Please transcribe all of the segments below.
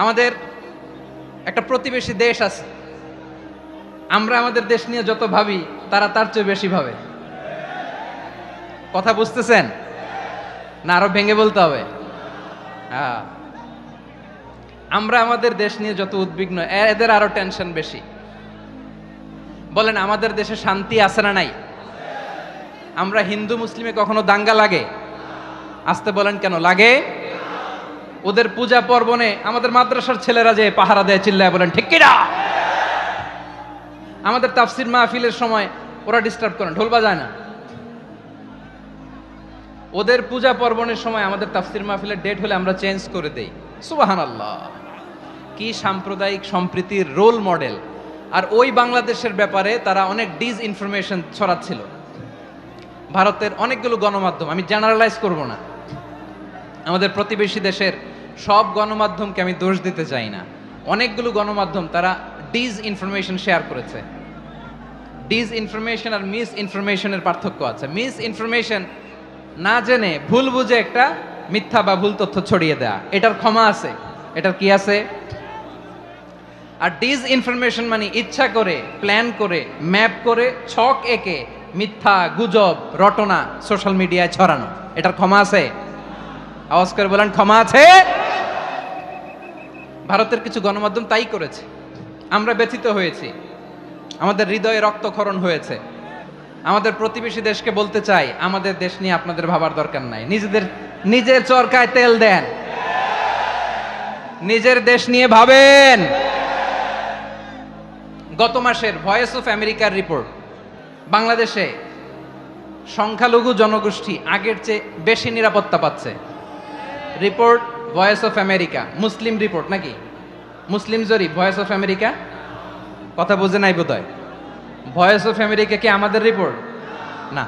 আমাদের একটা প্রতিবেশী দেশ আছে, আমরা আমাদের দেশ নিয়ে যত ভাবি তারা তার চেয়ে বেশি ভাবে। কথা বুঝতেছেন না? আরো ভেঙে বলতে হবে। হ্যাঁ, আমরা আমাদের দেশ নিয়ে যত উদ্বিগ্ন, এদের আরো টেনশন বেশি। বলেন, আমাদের দেশে শান্তি আছে না নাই? আমরা হিন্দু মুসলিমে কখনো দাঙ্গা লাগে? আসতে বলেন, কেন লাগে? ওদের পূজা পার্বণে আমাদের মাদ্রাসার ছেলেরা যে পাহারা দেয়, চিল্লায় বলেন ঠিক কিনা? আমাদের তাফসির মাহফিলের সময় ওরা ডিস্টার্ব করেন, ঢোল বাজায় না। ওদের পূজা পার্বণের সময় আমাদের তাফসির মাহফিলের ডেট হলে আমরা চেঞ্জ করে দেই। সুবহানাল্লাহ, কি সাম্প্রদায়িক সম্প্রীতির রোল মডেল। আর ওই বাংলাদেশের ব্যাপারে তারা অনেক ডিসইনফরমেশন ছড়াচ্ছিল। ভারতের অনেকগুলো গণমাধ্যম, আমি জেনারেলাইজ করব না, আমাদের প্রতিবেশী দেশের সব গণমাধ্যমকে আমি দোষ দিতে চাই না। অনেকগুলো গণমাধ্যম তারা ডিসইনফরমেশন শেয়ার করেছে। ডিসইনফরমেশন আর মিস ইনফরমেশনের পার্থক্য আছে। মিস ইনফরমেশন না জেনে ভুল বুঝে একটা মিথ্যা বা ভুল তথ্য ছড়িয়ে দেয়া, এটার ক্ষমা আছে, এটার কি আছে? আর ডিসইনফরমেশন মানে ইচ্ছা করে, প্ল্যান করে, ম্যাপ করে, ছক এঁকে মিথ্যা, গুজব, রটনা সোশ্যাল মিডিয়ায় ছড়ানো, এটার ক্ষমা আছে? আওয়াজ করে বলেন, ক্ষমা আছে? ভারতের কিছু গণমাধ্যম তাই করেছে। আমরা ব্যথিত হয়েছি, আমাদের হৃদয়ে রক্তক্ষরণ হয়েছে। আমাদের প্রতিবেশী দেশকে বলতে চাই, আমাদের দেশ নিয়ে আপনাদের ভাবার দরকার নাই। নিজের চরকায় তেল দেন, নিজের দেশ নিয়ে ভাবেন। গত মাসের ভয়েস অফ আমেরিকার রিপোর্ট, বাংলাদেশে সংখ্যালঘু জনগোষ্ঠী আগের চেয়ে বেশি নিরাপত্তা পাচ্ছে। Report voice of America, Muslim report নাকি? মুসলিম জরিপ, ভয়েস অফ আমেরিকা। কথা বুঝে নাই বোধহয়। ভয়েস অফ আমেরিকা কি আমাদের রিপোর্ট? না,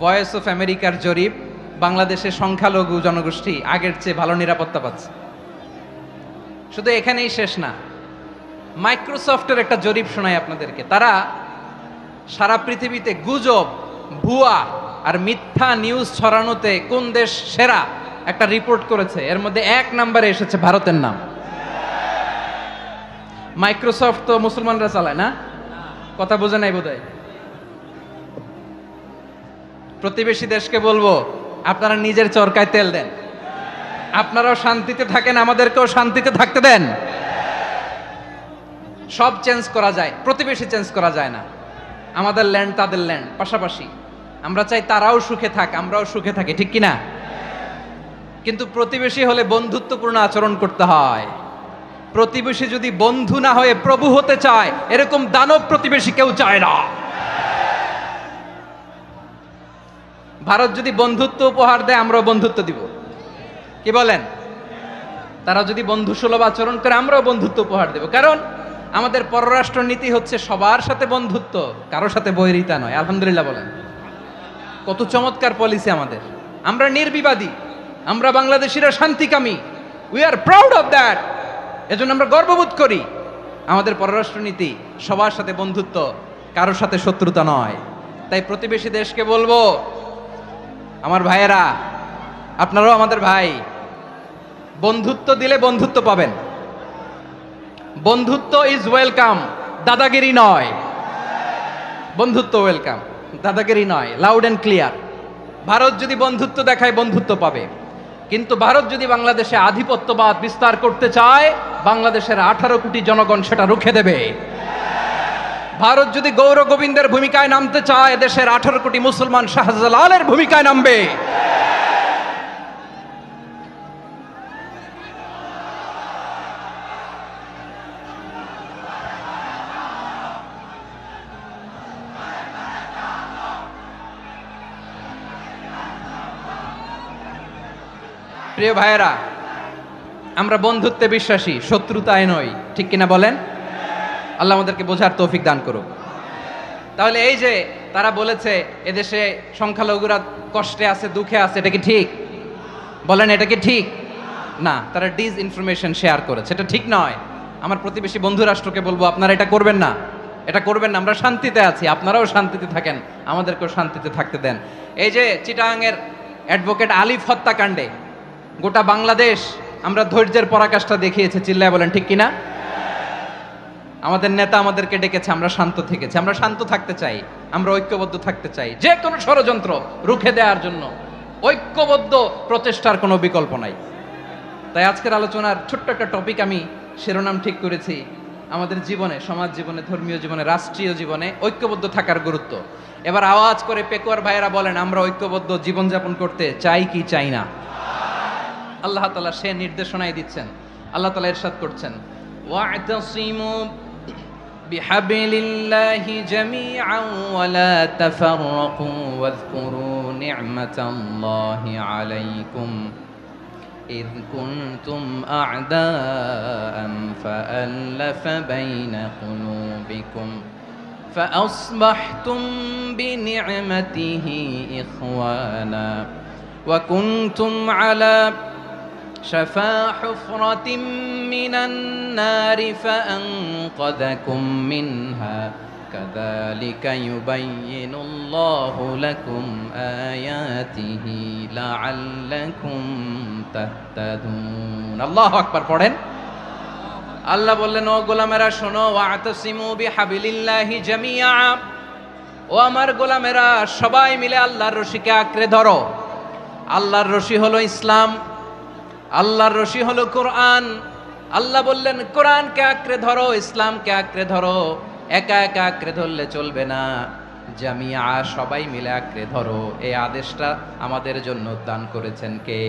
ভয়েস অফ আমেরিকার জরিপ, বাংলাদেশের সংখ্যালঘু জনগোষ্ঠী আগের চেয়ে ভালো নিরাপত্তা পাচ্ছে। শুধু এখানেই শেষ না, মাইক্রোসফটের একটা জরিপ শোনায় আপনাদেরকে। তারা সারা পৃথিবীতে গুজব, ভুয়া আর মিথ্যা নিউজ ছড়ানোতে কোন দেশ সেরা একটা রিপোর্ট করেছে। এর মধ্যে 1 নম্বরে এসেছে ভারতের নাম। মাইক্রোসফট তো মুসলমানরা চালায় না? কথা বোঝে নাই বোধহয়। প্রতিবেশী দেশকে বলবো, আপনারা নিজের চরকায় তেল দেন, আপনারাও শান্তিতে থাকেন, আমাদেরকেও শান্তিতে থাকতে দেন। সব চেঞ্জ করা যায়, প্রতিবেশী চেঞ্জ করা যায় না। আমাদের ল্যান্ড তাদের ল্যান্ড, পাশাপাশি। আমরা চাই তারাও সুখে থাক, আমরাও সুখে থাকি, ঠিক কিনা? কিন্তু প্রতিবেশী হলে বন্ধুত্বপূর্ণ আচরণ করতে হয়। প্রতিবেশী যদি বন্ধু না হয়ে প্রভু হতে চায়, এরকম দানব প্রতিবেশী কেউ চায় না। ভারত যদি বন্ধুত্ব উপহার দেয়, আমরাও বন্ধুত্ব দিব। কি বলেন? তারা যদি বন্ধু সুলভ আচরণ করে, আমরাও বন্ধুত্ব উপহার দেব। কারণ আমাদের পররাষ্ট্র নীতি হচ্ছে সবার সাথে বন্ধুত্ব, কারোর সাথে বৈরিতা নয়। আলহামদুলিল্লাহ বলেন, কত চমৎকার পলিসি আমাদের। আমরা নির্বিবাদী, আমরা বাংলাদেশিরা শান্তিকামী। We are proud of that. এজন্য আমরা গর্ববোধ করি। আমাদের পররাষ্ট্র নীতি সবার সাথে বন্ধুত্ব, কারোর সাথে শত্রুতা নয়। তাই প্রতিবেশী দেশকে বলবো, আমার ভাইয়েরা, আপনারাও আমাদের ভাই। বন্ধুত্ব দিলে বন্ধুত্ব পাবেন। বন্ধুত্ব ইজ ওয়েলকাম, দাদাগিরি নয়। বন্ধুত্ব ওয়েলকাম, দাদাগিরি নয়। Loud and clear. ভারত যদি বন্ধুত্ব দেখায়, বন্ধুত্ব পাবে। কিন্তু ভারত যদি বাংলাদেশে আধিপত্যবাদ বিস্তার করতে চায়, বাংলাদেশের 18 কোটি জনগণ সেটা রুখে দেবে। ভারত যদি গৌর গোবিন্দের ভূমিকায় নামতে চায়, দেশের 18 কোটি মুসলমান শাহজালালের ভূমিকায় নামবে। প্রিয় ভাইয়েরা, আমরা বন্ধুত্বে বিশ্বাসী, শত্রুতায় নই, ঠিক কিনা বলেন? আল্লাহ আমাদেরকে বোঝার তৌফিক দান করুক। তাহলে এই যে তারা বলেছে এদেশে সংখ্যালঘুরা কষ্টে আছে, দুঃখে আছে, এটা কি ঠিক? বলেন, এটা কি ঠিক? না, তারা ডিসইনফরমেশন শেয়ার করেছে, এটা ঠিক নয়। আমার প্রতিবেশী বন্ধু রাষ্ট্রকে বলবো, আপনারা এটা করবেন না, এটা করবেন না। আমরা শান্তিতে আছি, আপনারাও শান্তিতে থাকেন, আমাদেরকেও শান্তিতে থাকতে দেন। এই যে চিটাগাংয়ের অ্যাডভোকেট আলিফ হত্যাকাণ্ডে গোটা বাংলাদেশ আমরা ধৈর্যের পরাকাষ্ঠা দেখিয়েছি, চিল্লায় বলেন ঠিক কিনা? আমাদের নেতা আমাদেরকে ডেকেছে, আমরা শান্ত থেকেছি। আমরা শান্ত থাকতে চাই, আমরা ঐক্যবদ্ধ থাকতে চাই, যে কোনো ষড়যন্ত্র রুখে দেওয়ার জন্য ঐক্যবদ্ধ প্রচেষ্টার কোনো বিকল্প নাই। তাই আজকের আলোচনার ছোট্ট একটা টপিক আমি শিরোনাম ঠিক করেছি, আমাদের জীবনে, সমাজ জীবনে, ধর্মীয় জীবনে, রাষ্ট্রীয় জীবনে ঐক্যবদ্ধ থাকার গুরুত্ব। এবার আওয়াজ করে পেকুয়ার ভাইয়েরা বলেন, আমরা ঐক্যবদ্ধ জীবনযাপন করতে চাই কি চাই না? আল্লাহ তাআলা সে নির্দেশনাই দিচ্ছেন। আল্লাহ তাআলা ইরশাদ করছেন, ওয়া'তাসিমু বিহাবলিল্লাহি জামিআন ওয়া লা তাফাররাকু ওয়াযকুরু নি'মাতাল্লাহি আলাইকুম إذ كنتم أعداء فألف بين قلوبكم فأصبحتم بنعمته إخوانا وكنتم على شفا حفرة من النار فأنقذكم منها كذلك يبين الله لكم آياته لعلكم تهتدون الله أكبر পড়েন। আল্লাহ বললেন, ও গোলামেরা শোনো, ওয়া'তাসিমু বিহাবলিল্লাহি জামিআ, ও আমার গোলামেরা সবাই মিলে আল্লাহর রশিকে আঁকড়ে ধরো। আল্লাহর রশি হলো ইসলাম, আল্লাহর রশি হলো কোরআন। আল্লাহ বললেন কোরআনকে আঁকড়ে ধরো, ইসলামকে আঁকড়ে ধরো। একা একা আঁকড়ে ধরলে চলবে না, জামিয়া সবাই মিলে আঁকড়ে ধরো। এই আদেশটা আমাদের জন্য দান করেছেন কে?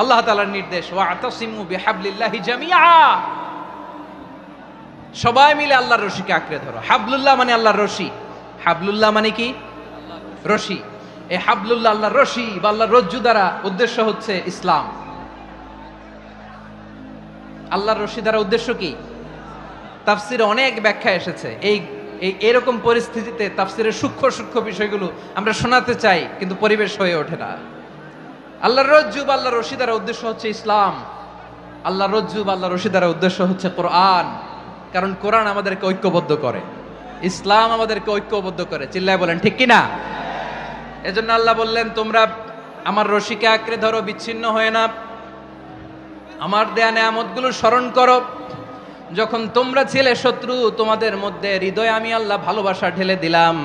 আল্লাহ তাআলার নির্দেশ, ওয়া'তাসিমু বিহাবলিল্লাহি জামিআ, সবাই মিলে আল্লাহর রশিকে আঁকড়ে ধরো। হাবলুল্লাহ মানে আল্লাহর রশি। হাবলুল্লাহ মানে কি? রশি। এই হাবলুল্লাহ আল্লাহর রশি বা আল্লাহর রজ্জু দ্বারা উদ্দেশ্য হচ্ছে ইসলাম। আল্লাহর রশি দ্বারা উদ্দেশ্য কি? তাফসিরে অনেক ব্যাখ্যা এসেছে। এরকম পরিস্থিতিতে তাফসিরের সূক্ষ্ম সূক্ষ্ম বিষয়গুলো আমরা শোনাতে চাই, কিন্তু পরিবেশ হয়ে ওঠে না। আল্লাহর রজ্জু বা আল্লাহর রশি দ্বারা উদ্দেশ্য হচ্ছে ইসলাম। আল্লাহর রজ্জু বা আল্লাহর রশি দ্বারা উদ্দেশ্য হচ্ছে কোরআন, কারণ কোরআন আমাদেরকে ঐক্যবদ্ধ করে, ইসলাম আমাদেরকে ঐক্যবদ্ধ করে। চিল্লায় বলেন ঠিক কিনা? এজন্য আল্লাহ বললেন, তোমরা আমার রশিকে আঁকড়ে ধরো, বিচ্ছিন্ন হয়ে না। আমার দেয়া নেয়ামতগুলো স্মরণ করো। যখন তোমরা ছিলে শত্রু, তোমাদের মধ্যে হৃদয়ে আমি আল্লাহ ভালোবাসা ঢেলে দিলাম,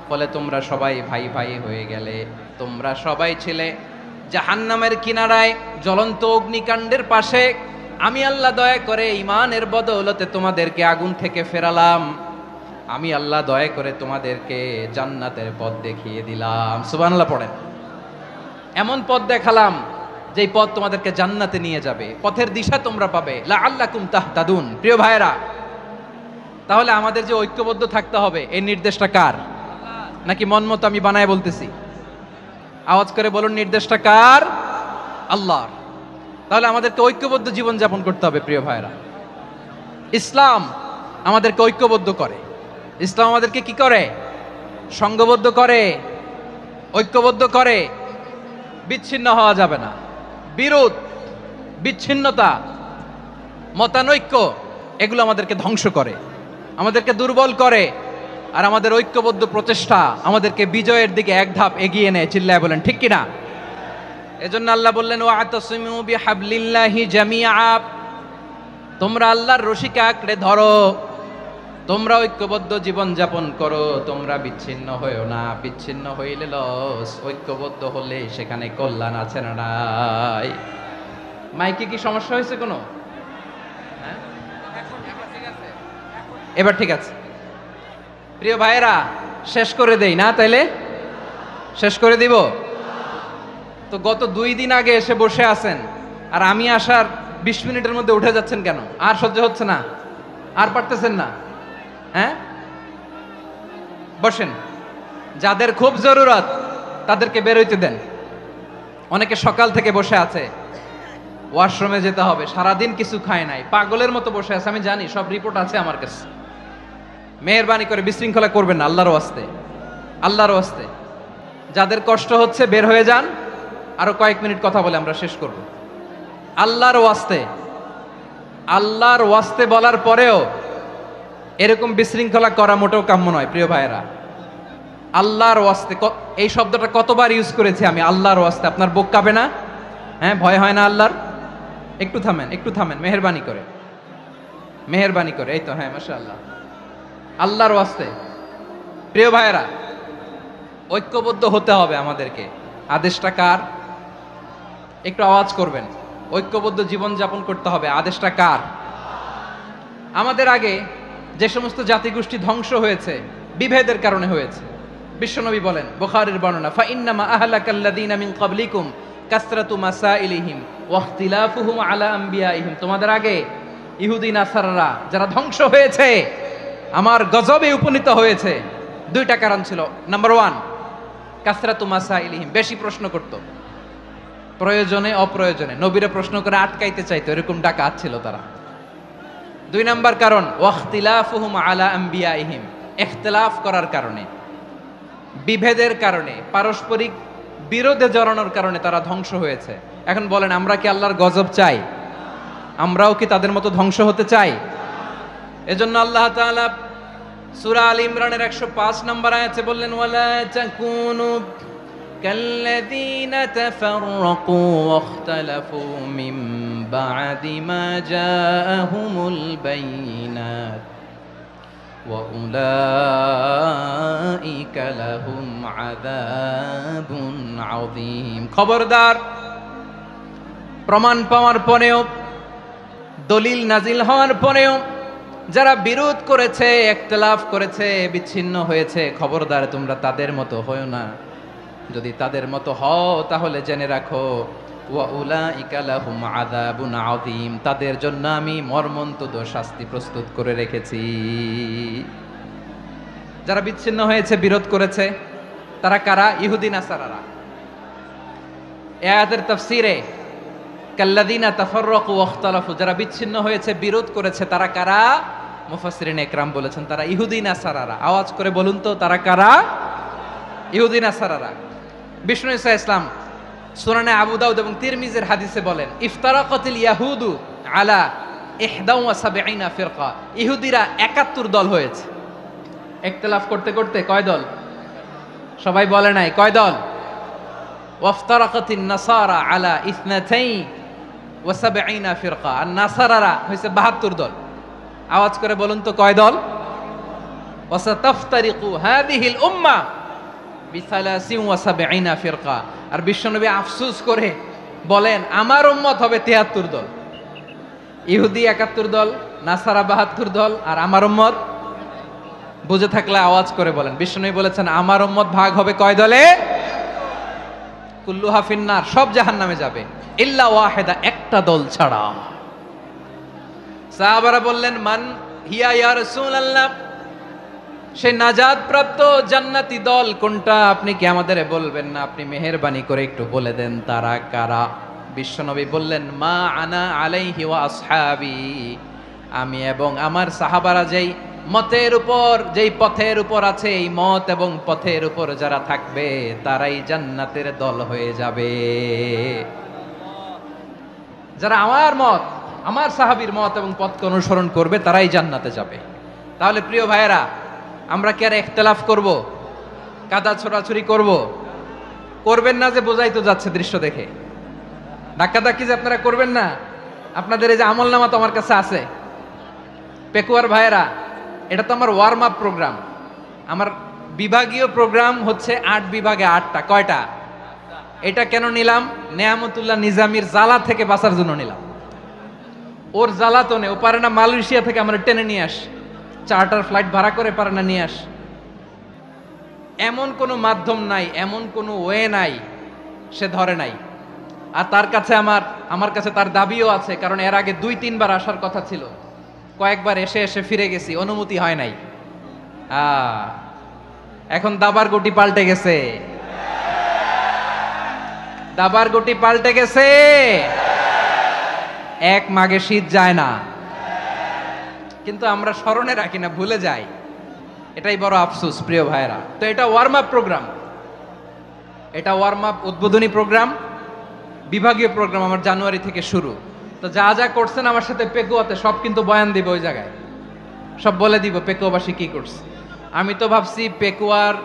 ফলে তোমরা সবাই ভাই ভাই হয়ে গেলে। তোমরা সবাই ছিলে জাহান্নামের কিনারায়, জ্বলন্ত অগ্নিকাণ্ডের পাশে। আমি আল্লাহ দয়া করে ঈমানের বদৌলতে তোমাদেরকে আগুন থেকে ফেরালাম। আমি আল্লাহ দয়া করে তোমাদেরকে জান্নাতের পথ দেখিয়ে দিলাম। সুবহানাল্লাহ পড়েন। এমন পথ দেখালাম যেই পথ তোমাদেরকে জান্নাতে নিয়ে যাবে, পথের দিশা তোমরা পাবে। লাআল্লাকুম তাহতাদুন। প্রিয় ভাইরা, তাহলে আমাদের যে ঐক্যবদ্ধ থাকতে হবে, এই নির্দেশটা কার? নাকি মন মতো আমি বানায় বলতেছি? আওয়াজ করে বলুন, নির্দেশটা কার? আল্লাহর। তাহলে আমাদেরকে ঐক্যবদ্ধ জীবন যাপন করতে হবে। প্রিয় ভাইরা, ইসলাম আমাদেরকে ঐক্যবদ্ধ করে। ইসলাম আমাদেরকে কি করে? সংঘবদ্ধ করে, ঐক্যবদ্ধ করে। বিচ্ছিন্ন হওয়া যাবে না। বিরোধ, বিচ্ছিন্নতা, মতানৈক্য, এগুলো আমাদেরকে ধ্বংস করে, আমাদেরকে দুর্বল করে। আর আমাদের ঐক্যবদ্ধ প্রচেষ্টা আমাদেরকে বিজয়ের দিকে এক ধাপ এগিয়ে নেয়। চিল্লায় বলেন ঠিক কিনা? এজন্য আল্লাহ বললেন, ওয়া'তাসিমু বিহাবলিল্লাহি জামিআ, তোমরা আল্লাহর রশিকে আঁকড়ে ধরো, তোমরা ঐক্যবদ্ধ জীবন যাপন করো, তোমরা বিচ্ছিন্ন হইও না। বিচ্ছিন্ন হইলে লস, ঐক্যবদ্ধ হলে সেখানে কল্যাণ আছে না নাই? মাইকে কি সমস্যা হয়েছে কোনো? এবার ঠিক আছে। প্রিয় ভাইয়েরা, শেষ করে দেই না? তাইলে শেষ করে দিব তো। গত 2 দিন আগে এসে বসে আছেন, আর আমি আসার 20 মিনিটের মধ্যে উঠে যাচ্ছেন কেন? আর সহ্য হচ্ছে না? আর পারতেছেন না? হ্যাঁ, বসেন। যাদের খুব জরুরত তাদেরকে বের হইতে দেন। অনেকে সকাল থেকে বসে আছে, ওয়াশরুমে যেতে হবে, সারাদিন কিছু খায় নাই, পাগলের মতো বসে আছে। আমি জানি, সব রিপোর্ট আছে আমার কাছে। মেহেরবানি করে বিশৃঙ্খলা করবেন না, আল্লাহর ওয়াস্তে, আল্লাহর ওয়াস্তে। যাদের কষ্ট হচ্ছে বের হয়ে যান। আরো কয়েক মিনিট কথা বলে আমরা শেষ করব। আল্লাহর ওয়াস্তে, আল্লাহর ওয়াস্তে বলার পরেও এরকম বিশৃঙ্খলা করা মোটেও কাম্য নয়। প্রিয় ভাইয়েরা, আল্লাহর ওয়াস্তে, এই শব্দটা কতবার ইউজ করেছি আমি, আল্লাহর ওয়াস্তে। আপনার বুক কাঁপে না? হ্যাঁ, ভয় হয় না আল্লাহর? একটু থামেন, একটু থামেন, মেহেরবানি করে, মেহেরবানি করে। এই তো, হ্যাঁ, মাশাআল্লাহ, আল্লাহর ওয়াস্তে। প্রিয় ভাইয়েরা, ঐক্যবদ্ধ হতে হবে আমাদেরকে। আদেশটা কার? একটু আওয়াজ করবেন। ঐক্যবদ্ধ জীবন যাপন করতে হবে। আদেশটা কার? আমাদের আগে যে সমস্ত জাতিগোষ্ঠী ধ্বংস হয়েছে বিভেদের কারণে হয়েছে। বিশ্বনবী বলেন, বুখারীর বর্ণনা, ফা ইন্নামা আহলাকাল্লাযীনা মিন ক্বাবলিকুম কাসরাতু মাসাইলিহিম ওয়া ইখতিলাফুহুম আলা আমবিয়াইহিম। তোমাদের আগে ইহুদি নাসারারা যারা ধ্বংস হয়েছে, আমার গজবে উপনীত হয়েছে, দুইটা কারণ ছিল। নাম্বার 1, কাসরাতু মাসাইলিহিম, বেশি প্রশ্ন করত, প্রয়োজনে অপ্রয়োজনে নবীরে প্রশ্ন করে আটকাইতে চাইতো, এরকম ডাকাত ছিল তারা। 2 নাম্বার কারণ, ওয়াখতিলাফুহুম আলা আমবিয়াইহিম, ইখতিলাফ করার কারণে, বিভেদের কারণে, পারস্পরিক বিরোধে জড়ানোর কারণে তারা ধ্বংস হয়েছে। এখন বলেন, আমরা কি আল্লাহর গজব চাই? আমরাও কি তাদের মতো ধ্বংস হতে চাই? এজন্য আল্লাহ তাআলা সূরা আল ইমরানের 105 নম্বর আয়াতে বললেন, ওয়ালা তাকুনু কাল্লাযীনা তাফাররাকু ওয়াখতালাফু মিন বা'দি মা জাআহুমুল বাইয়িনাত ওয়া উলাইকা লাহুম আযাবুন আযীম। খবরদার, প্রমাণ পাওয়ার পরেও, দলিল নাজিল হওয়ার পরেও যারা বিরোধ করেছে, ইখতিলাফ করেছে, বিচ্ছিন্ন হয়েছে, খবরদার তোমরা তাদের মতো হয়ো না। যদি তাদের মতো হও তাহলে জেনে রাখো, ওয়া উলাইকা লাহুম আযাবুন আযীম, তাদের জন্য আমি মর্মন্তুদ শাস্তি প্রস্তুত করে রেখেছি। যারা বিচ্ছিন্ন হয়েছে, বিরোধ করেছে, তারা কারা? ইহুদি নাসারারা। এই আয়াতের তাফসীরে কাল্লাযীনা তাফাররাকু ওয়াখতালাফু, যারা বিচ্ছিন্ন হয়েছে, বিরোধ করেছে, তারা কারা? মুফাসসিরিন ইকরাম বলেছেন তারা ইহুদি নাসারারা। আওয়াজ করে বলুন তো, তারা কারা? ইহুদি নাসারারা। বিষ্ণু ঈসা ইসলাম সুনানে আবু দাউদ এবং তিরমিজির হাদিসে বলেন, ইফতারাকাতিল ইয়াহুদু আলা 71 ফিরকা, ইহুদিরা 71 দল হয়েছে। ইখতিলাফ করতে করতে কয় দল? সবাই বলে নাই, কয় দল? ওয়াফতারাকাতিন নাসারা আলা 72 ফিরকা, আর নাসারারা হয়েছে 72 দল। আওয়াজ করে বলুন তো, কয় দল? ওয়াসাতাফতারিকু হাযিহিল উম্মাহ বি73 ফিরকা। আর বিশ্বনবী আফসোস করে বলেন, আমার উম্মত হবে 73 দল। ইহুদি 71 দল, নাসারা 72 দল, আর আমার উম্মত, বুঝে থাকলে আওয়াজ করে বলেন। বিশ্বনবী বলেছেন, আমার উম্মত ভাগ হবে কয় দলে? কুল্লুহা ফিন্নার, সব জাহান্নামে যাবে, ইল্লা ওয়াহিদা, একটা দল ছাড়া। সাহাবারা বললেন, মান হিয়া ইয়া রাসূলুল্লাহ, সেই নাজাত প্রাপ্ত জান্নাতি দল কোনটা? আপনি কি আমাদের বলবেন না? আপনি মেহেরবানি করে একটু বলে দেন তারা কারা। বিশ্বনবী বললেন, মা আনা আলাইহি ওয়া আসহাবি, আমি এবং আমার সাহাবারা যেই মতের উপর, যেই পথের উপর আছে, এই মত এবং পথের উপর যারা থাকবে তারাই জান্নাতের দল হয়ে যাবে। যারা আমার মত, আমার সাহাবীর মত এবং পথকে অনুসরণ করবে তারাই জান্নাতে যাবে। তাহলে প্রিয় ভাইয়েরা, আমরা কি আর ইখতিলাফ করব? কাদা ছোড়াছুরি করব? করবেন না যে বোঝাই তো যাচ্ছে দৃশ্য দেখে। ধাক্কাধাক্কি যে আপনারা করবেন না। আপনাদের এই যে আমলনামা তো আমার কাছে আছে। পেকুয়ার ভাইয়েরা, এটা তো আমার ওয়ার্ম আপ প্রোগ্রাম। আমার বিভাগীয় প্রোগ্রাম হচ্ছে 8 বিভাগে 8টা। কয়টা? এটা কেন নিলাম? নেয়ামতুল্লাহ নিজামীর জ্বালা থেকে বাঁচার জন্য নিলাম। ওর জ্বালাতনে ও পারে না মালয়েশিয়া থেকে আমরা টেনে নিয়ে আস, চার্টার ফ্লাইট ভাড়া করে পারে না নিয়ে আস। এমন কোনো মাধ্যম নাই, এমন কোনো ওয়ে নাই সে ধরে নাই। আর তার কাছে আমার কাছে তার দাবিও আছে, কারণ এর আগে 2-3 বার আসার কথা ছিল, কয়েকবার এসে এসে ফিরে গেছি, অনুমতি হয় নাই। এখন দাবার গুটি পাল্টে গেছে, দাবার গুটি পাল্টে গেছে। এক মাঘে শীত যায় না, কিন্তু আমরা স্মরণে রাখি না, ভুলে যাই। এটাই বড় আফসোস প্রিয় ভাইরা। তো এটা ওয়ার্ম আপ প্রোগ্রাম, এটা ওয়ার্ম আপ উদ্বোধনী প্রোগ্রাম, বিভাগীয় প্রোগ্রাম আমার জানুয়ারি থেকে শুরু। তো যা যা করছেন আমার সাথে পেকুয়াতে সব কিন্তু বয়ান দিব, ওই জায়গায় সব বলে দিব পেকুয়াবাসী কি করছে। আমি তো ভাবছি পেকুয়ার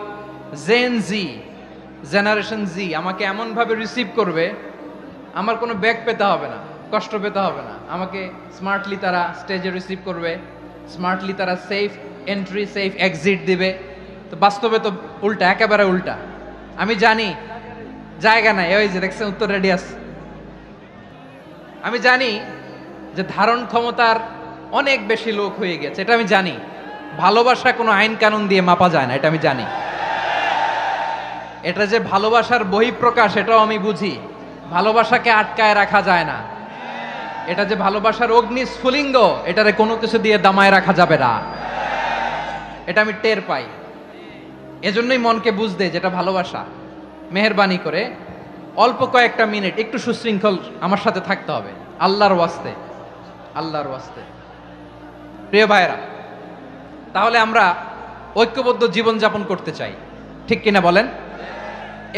জেন জি, জেনারেশন জি আমাকে এমন ভাবে রিসিভ করবে, আমার কোনো ব্যাগ পেতে হবে না। কষ্ট পেতে হবে না, আমাকে স্মার্টলি তারা স্টেজে রিসিভ করবে, স্মার্টলি তারা সেফ এন্ট্রি সেফ এক্সিট দিবে। তো বাস্তবে তো উল্টা, একেবারে উল্টা। আমি জানি জায়গা নাই, ওই যে দেখছেন উত্তর রেডি আছে। আমি জানি যে ধারণ ক্ষমতার অনেক বেশি লোক হয়ে গেছে, এটা আমি জানি। ভালোবাসা কোনো আইন কানুন দিয়ে মাপা যায় না, এটা আমি জানি। এটা যে ভালোবাসার বহিঃপ্রকাশ এটাও আমি বুঝি। ভালোবাসাকে আটকায় রাখা যায় না। এটা যে ভালোবাসার অগ্নি স্ফুলিঙ্গ, এটারে কোনো কিছু দিয়ে দামায় রাখা যাবে না, এটা আমি টের পাই। এজন্যই মনকে বুঝতে যেটা ভালোবাসা। মেহেরবানি করে অল্প কয়েকটা মিনিট একটু সুশৃঙ্খল আমার সাথে থাকতে হবে, আল্লাহর ওয়াস্তে, আল্লাহর ওয়াস্তে। প্রিয় ভাইরা, তাহলে আমরা ঐক্যবদ্ধ জীবন যাপন করতে চাই, ঠিক কিনা বলেন?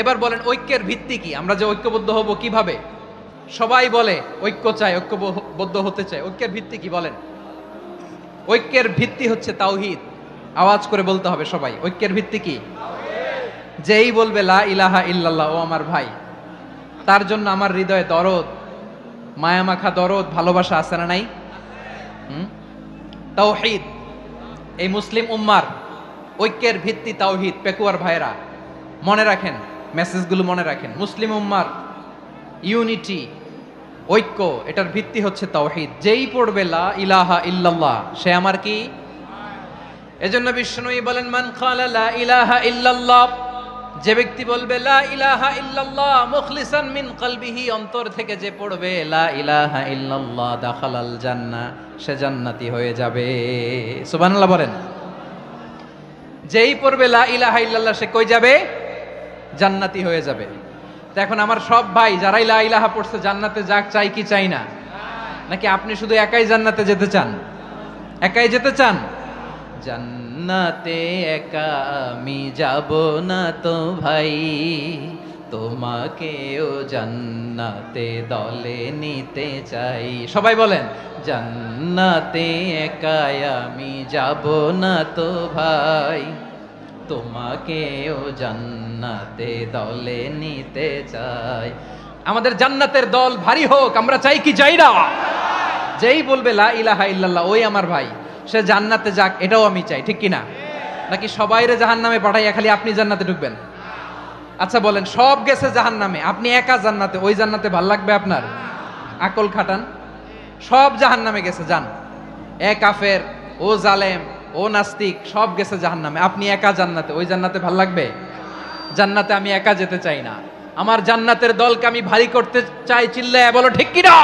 এবার বলেন ঐক্যের ভিত্তি কি? আমরা যে ঐক্যবদ্ধ হব কিভাবে? সবাই বলে ঐক্য চাই, ঐক্যবদ্ধ হতে চাই। ঐক্যের ভিত্তি কি বলেন? ঐক্যের ভিত্তি হচ্ছে তাওহীদ। আওয়াজ করে বলতে হবে সবাই, ঐক্যের ভিত্তি কি? যেই বলবে লা ইলাহা ইল্লাল্লাহ, ও আমার ভাই, তার জন্য আমার হৃদয়ে দরদ, মায়ামাখা দরদ, ভালোবাসা আছে না নাই? তাওহীদ। এই মুসলিম উম্মার ঐক্যের ভিত্তি তাওহীদ। পেকুয়ার ভাইরা মনে রাখেন, মেসেজগুলো মনে রাখেন। মুসলিম উম্মার ইউনিটি, ঐক্য, এটার ভিত্তি হচ্ছে তাওহীদ। যেই পড়বে লা ইলাহা ইল্লাল্লাহ, সে আমার কি? এজন্য বিষ্ণুই বলেন, মান ক্বালা লা ইলাহা ইল্লাল্লাহ, যে ব্যক্তি বলবে লা ইলাহা ইল্লাল্লাহ মুখলিসান মিন কলবিহি, অন্তর থেকে যে পড়বে লা ইলাহা ইল্লাল্লাহ, দাখালাল জান্নাহ, সে জান্নাতি হয়ে যাবে। সুবহানাল্লাহ বলেন। যেই পড়বে লা ইলাহা ইল্লাল্লাহ, সে কই যাবে? জান্নাতি হয়ে যাবে। তো এখন আমার সব ভাই যারাই লা ইলাহা পড়ছে জান্নাতে যাক, চাই কি চাই না? নাকি আপনি শুধু একাই জান্নাতে যেতে চান? একাই যেতে চান? জান্নাতে একা আমি যাব না তো ভাই, তোমাকেও জান্নাতে দলে নিতে চাই। সবাই বলেন, জান্নাতে একা আমি যাব না তো ভাই, তোমাকেও জান্নাতে দলে নিতে চাই। আমাদের জান্নাতের দল ভারী হোক, আমরা চাই কি চাই না? যেই বলবে লা ইলাহা ইল্লাল্লাহ, ওই আমার ভাই, সে জান্নাতে যাক, এটাও আমি চাই, ঠিক কিনা? নাকি সবাইরে জাহান্নামে পাঠাইয়া খালি আপনি জান্নাতে ঢুকবেন? আচ্ছা বলেন, সব গেছে জাহান্নামে, আপনি একা জান্নাতে, ওই জান্নাতে ভাল লাগবে আপনার? আকল খাটান। সব জাহান্নামে গেছে, যান। এ কাফের, ও জালেম, ও নাস্তিক, সব গেছে জাহান্নামে, আপনি একা জান্নাতে, ওই জান্নাতে ভাল লাগবে? জান্নাতে আমি একা যেতে চাই না, আমার জান্নাতের দলকে আমি ভারী করতে চাই। চিল্লায় বলো ঠিক কিনা?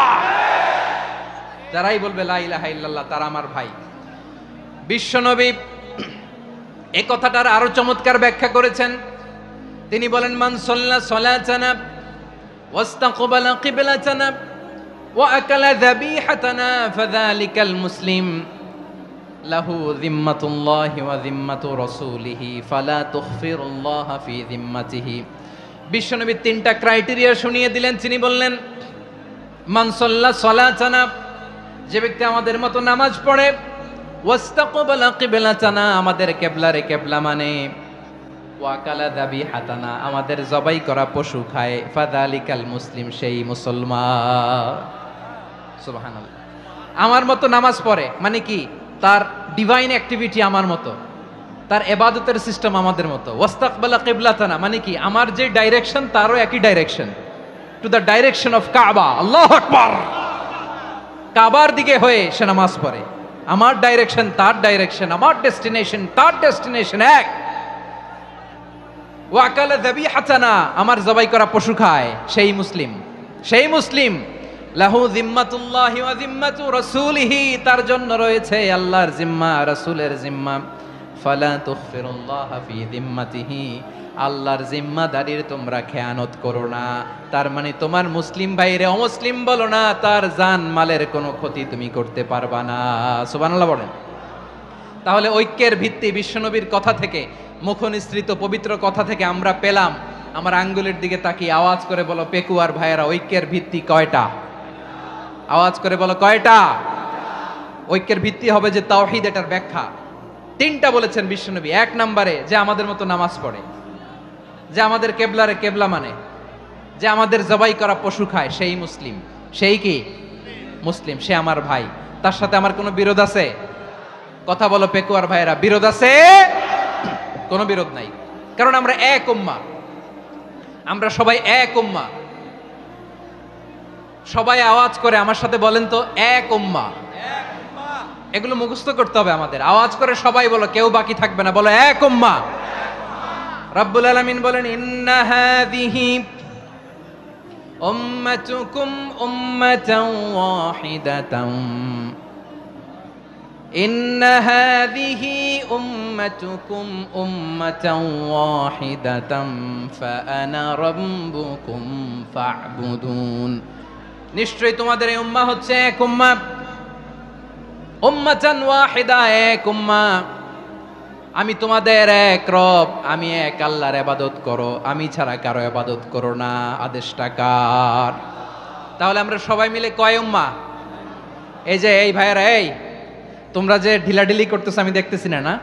যারাই বলবে লা ইলাহা ইল্লাল্লাহ, তারা আমার ভাই। বিশ্বনবী এই কথাটার আরো চমৎকার ব্যাখ্যা করেছেন। তিনি বলেন, মান সাল্লা সালাতানা ওয়াস্তাকবালা কিবলাতানা ওয়া আকালা যাবিহাতানা ফাযালিকাল মুসলিম লাহু যিম্মাতুল্লাহি ওয়া যিম্মাতু রাসূলিহি ফালা তুখফিরুল্লাহ ফি যিম্মাতিহি। বিশ্বনবী তিনটা ক্রাইটেরিয়া শুনিয়ে দিলেন। তিনি বললেন, মান সাল্লা সালাতানা, যে ব্যক্তি আমাদের মতো নামাজ পড়ে, ওয়াস্তাকবালা কিবলাতানা, আমাদের কিবলারে কিবলা মানে, ওয়াকালা যাবিহাতানা, আমাদের জবাই করা পশু খায়, ফাযালিকাল মুসলিম, সেই মুসলমান। সুবহানাল্লাহ। আমার মতো নামাজ পড়ে মানে কি? তার ডিভাইন অ্যাক্টিভিটি আমার মতো, তার ইবাদতের সিস্টেম আমাদের মতো। ওয়াস্তাকবালা কিবলাতানা মানে কি? আমার যে ডাইরেকশন তারও একই direction, to the direction of কাবা। আল্লাহু আকবার। কাবার দিকে হয়ে সে নামাজ পড়ে। আমার ডাইরেকশন তার ডাইরেকশন, আমার ডেস্টিনেশন তার ডেস্টিনেশন এক। ওয়াকালা যাবিহাতানা, আমার জবাই করা পশু খায়, সেই মুসলিম, সেই মুসলিম। লাহু যিম্মাতুল্লাহি ওয়া যিম্মাতু রাসূলিহি, তার জন্য রয়েছে আল্লাহর জিম্মা, রাসূলের জিম্মা। ফালা তুখফিরুল্লাহ ফি যিম্মাতিহি, আল্লাহর জিম্মাদারির তোমরা খেয়ানত করো না। তার মানে তোমার মুসলিম ভাইরে অমুসলিম বলো না, তার জান মালের কোনো ক্ষতি তুমি করতে পারবা না। সুবহানাল্লাহ বলেন। তাহলে ঐক্যের ভিত্তি বিশ্বনবীর কথা থেকে, মুখনিসৃত পবিত্র কথা থেকে আমরা পেলাম। আমার আঙ্গুলের দিকে তাকিয়ে আওয়াজ করে বলো পেকুয়ার ভাইয়েরা, ঐক্যের ভিত্তি কয়টা? আওয়াজ করে বলো কয়টা? ঐক্যের ভিত্তি হবে যে তাওহীদ, এটার ব্যাখ্যা তিনটা বলেছেন বিশ্বনবী। এক নম্বরে, যে আমাদের মতো নামাজ পড়ে, যে আমাদের কেবলারে কেবলা মানে, যে আমাদের জবাই করা পশু খায়, সেই মুসলিম। সেই কি? মুসলিম, সে আমার ভাই, তার সাথে আমার কোনো বিরোধ আছে? কথা বলো পেকুয়ার ভাইরা, বিরোধ আছে? কোনো বিরোধ নাই, কারণ আমরা এক উম্মাহ, আমরা সবাই এক উম্মাহ। সবাই আওয়াজ করে আমার সাথে বলেন তো, এক উম্মাহ। এগুলো মুখস্থ করতে হবে আমাদের। আওয়াজ করে সবাই বলো, কেউ বাকি থাকবে না, বলো এক উম্মাহ। রব্বুল আলামিন বলেন, ইন্না হাযিহি উম্মাতুকুম উম্মাতান ওয়াহিদাতান, ইন্না হাযিহি উম্মাতুকুম উম্মাতান ওয়াহিদাতান ফাআনা রাব্বুকুম ফা'বুদুন। নিশ্চয়ই তোমাদের এই উম্মাহ হচ্ছে এক উম্মাহ, উম্মাতান ওয়াহিদা, এক উম্মাহ। আমি তোমাদের এক রব, আমি এক আল্লাহর ইবাদত করো, আমি ছাড়া কারো ইবাদত করো না। আদেশটা কার? তাহলে আমরা সবাই মিলে কয় উম্মাহ? এই যে এই ভাইয়েরা, এই তোমরা যে ঢিলাঢিলি করতেছো আমি দেখতেছি না, না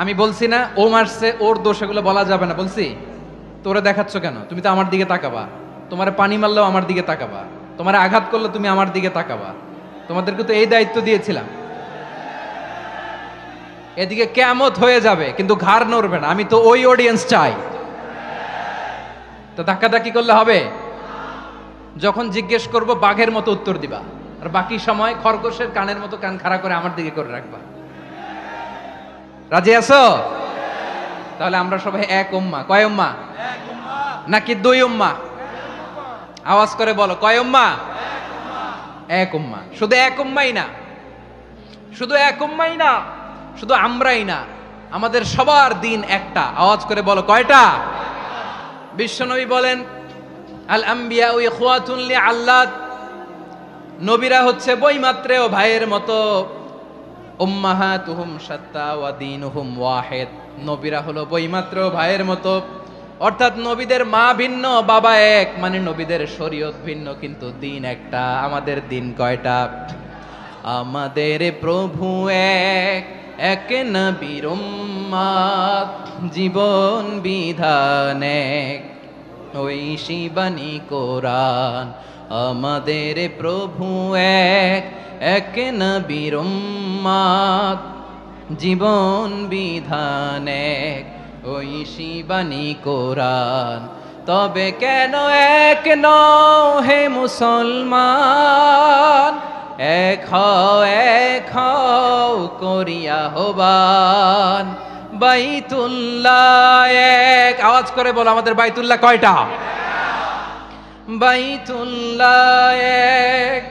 আমি বলছি না ও মারছে, ওর দোষ, এগুলো বলা যাবে না বলছি? তোরে দেখাচ্ছ কেন? তুমি তো আমার দিকে তাকাবা। তোমারে পানি মারলেও আমার দিকে তাকাবা, তোমারে আঘাত করলে তুমি আমার দিকে তাকাবা। তোমাদেরকে তো এই দায়িত্ব দিয়েছিলাম। এদিকে কিয়ামত হয়ে যাবে কিন্তু ঘাড় নড়বে না, আমি তো ওই অডিয়েন্স চাই। তো ধাক্কাধাক্কি করলে হবে? যখন জিজ্ঞেস করব বাঘের মতো উত্তর দিবা, আর বাকি সময় খরগোশের কানের মতো কান খাড়া করে আমার দিকে করে রাখবা। রাজি আছো? তাহলে আমরা সবাই এক উম্মাহ। কয় উম্মাহ? নাকি দুই উম্মাহ? আওয়াজ করে বলো, কয় উম্মাহ? এক উম্মাহ। শুধু এক উম্মাই না, শুধু এক উম্মাই না, শুধু আমরাই না, আমাদের সবার দিন একটা। আওয়াজ করে বলো, কয়টা? বিশ্বনবী বলেন, আল আম্বিয়া ইখওয়াতুন লিআল্লাত, নবীরা হচ্ছে বৈমাত্রেয় ভাইয়ের মতো। উম্মাহাতুহুম শাত্তা ওয়া দীনুহুম ওয়াহিদ, নবীরা হলো বৈমাত্রেয় ভাইয়ের মতো। অর্থাৎ নবীদের মা ভিন্ন, বাবা এক, মানে নবীদের শরীয়ত ভিন্ন, কিন্তু দিন একটা। আমাদের দিন কয়টা? আমাদের প্রভু এক, এক নবীর উম্মাত, জীবন বিধান এক, ঐশী বাণী কোরআন। আমাদের প্রভু এক, এক নবীর উম্মাত, জীবন বিধান এক, ঐশী বাণী কোরআন। তবে কেন এক নও হে মুসলমান? এক হও করিয়া হবান। বাইতুল্লাহ এক, আওয়াজ করে বলো, আমাদের বাইতুল্লাহ কয়টা? বাইতুল্লাহ এক,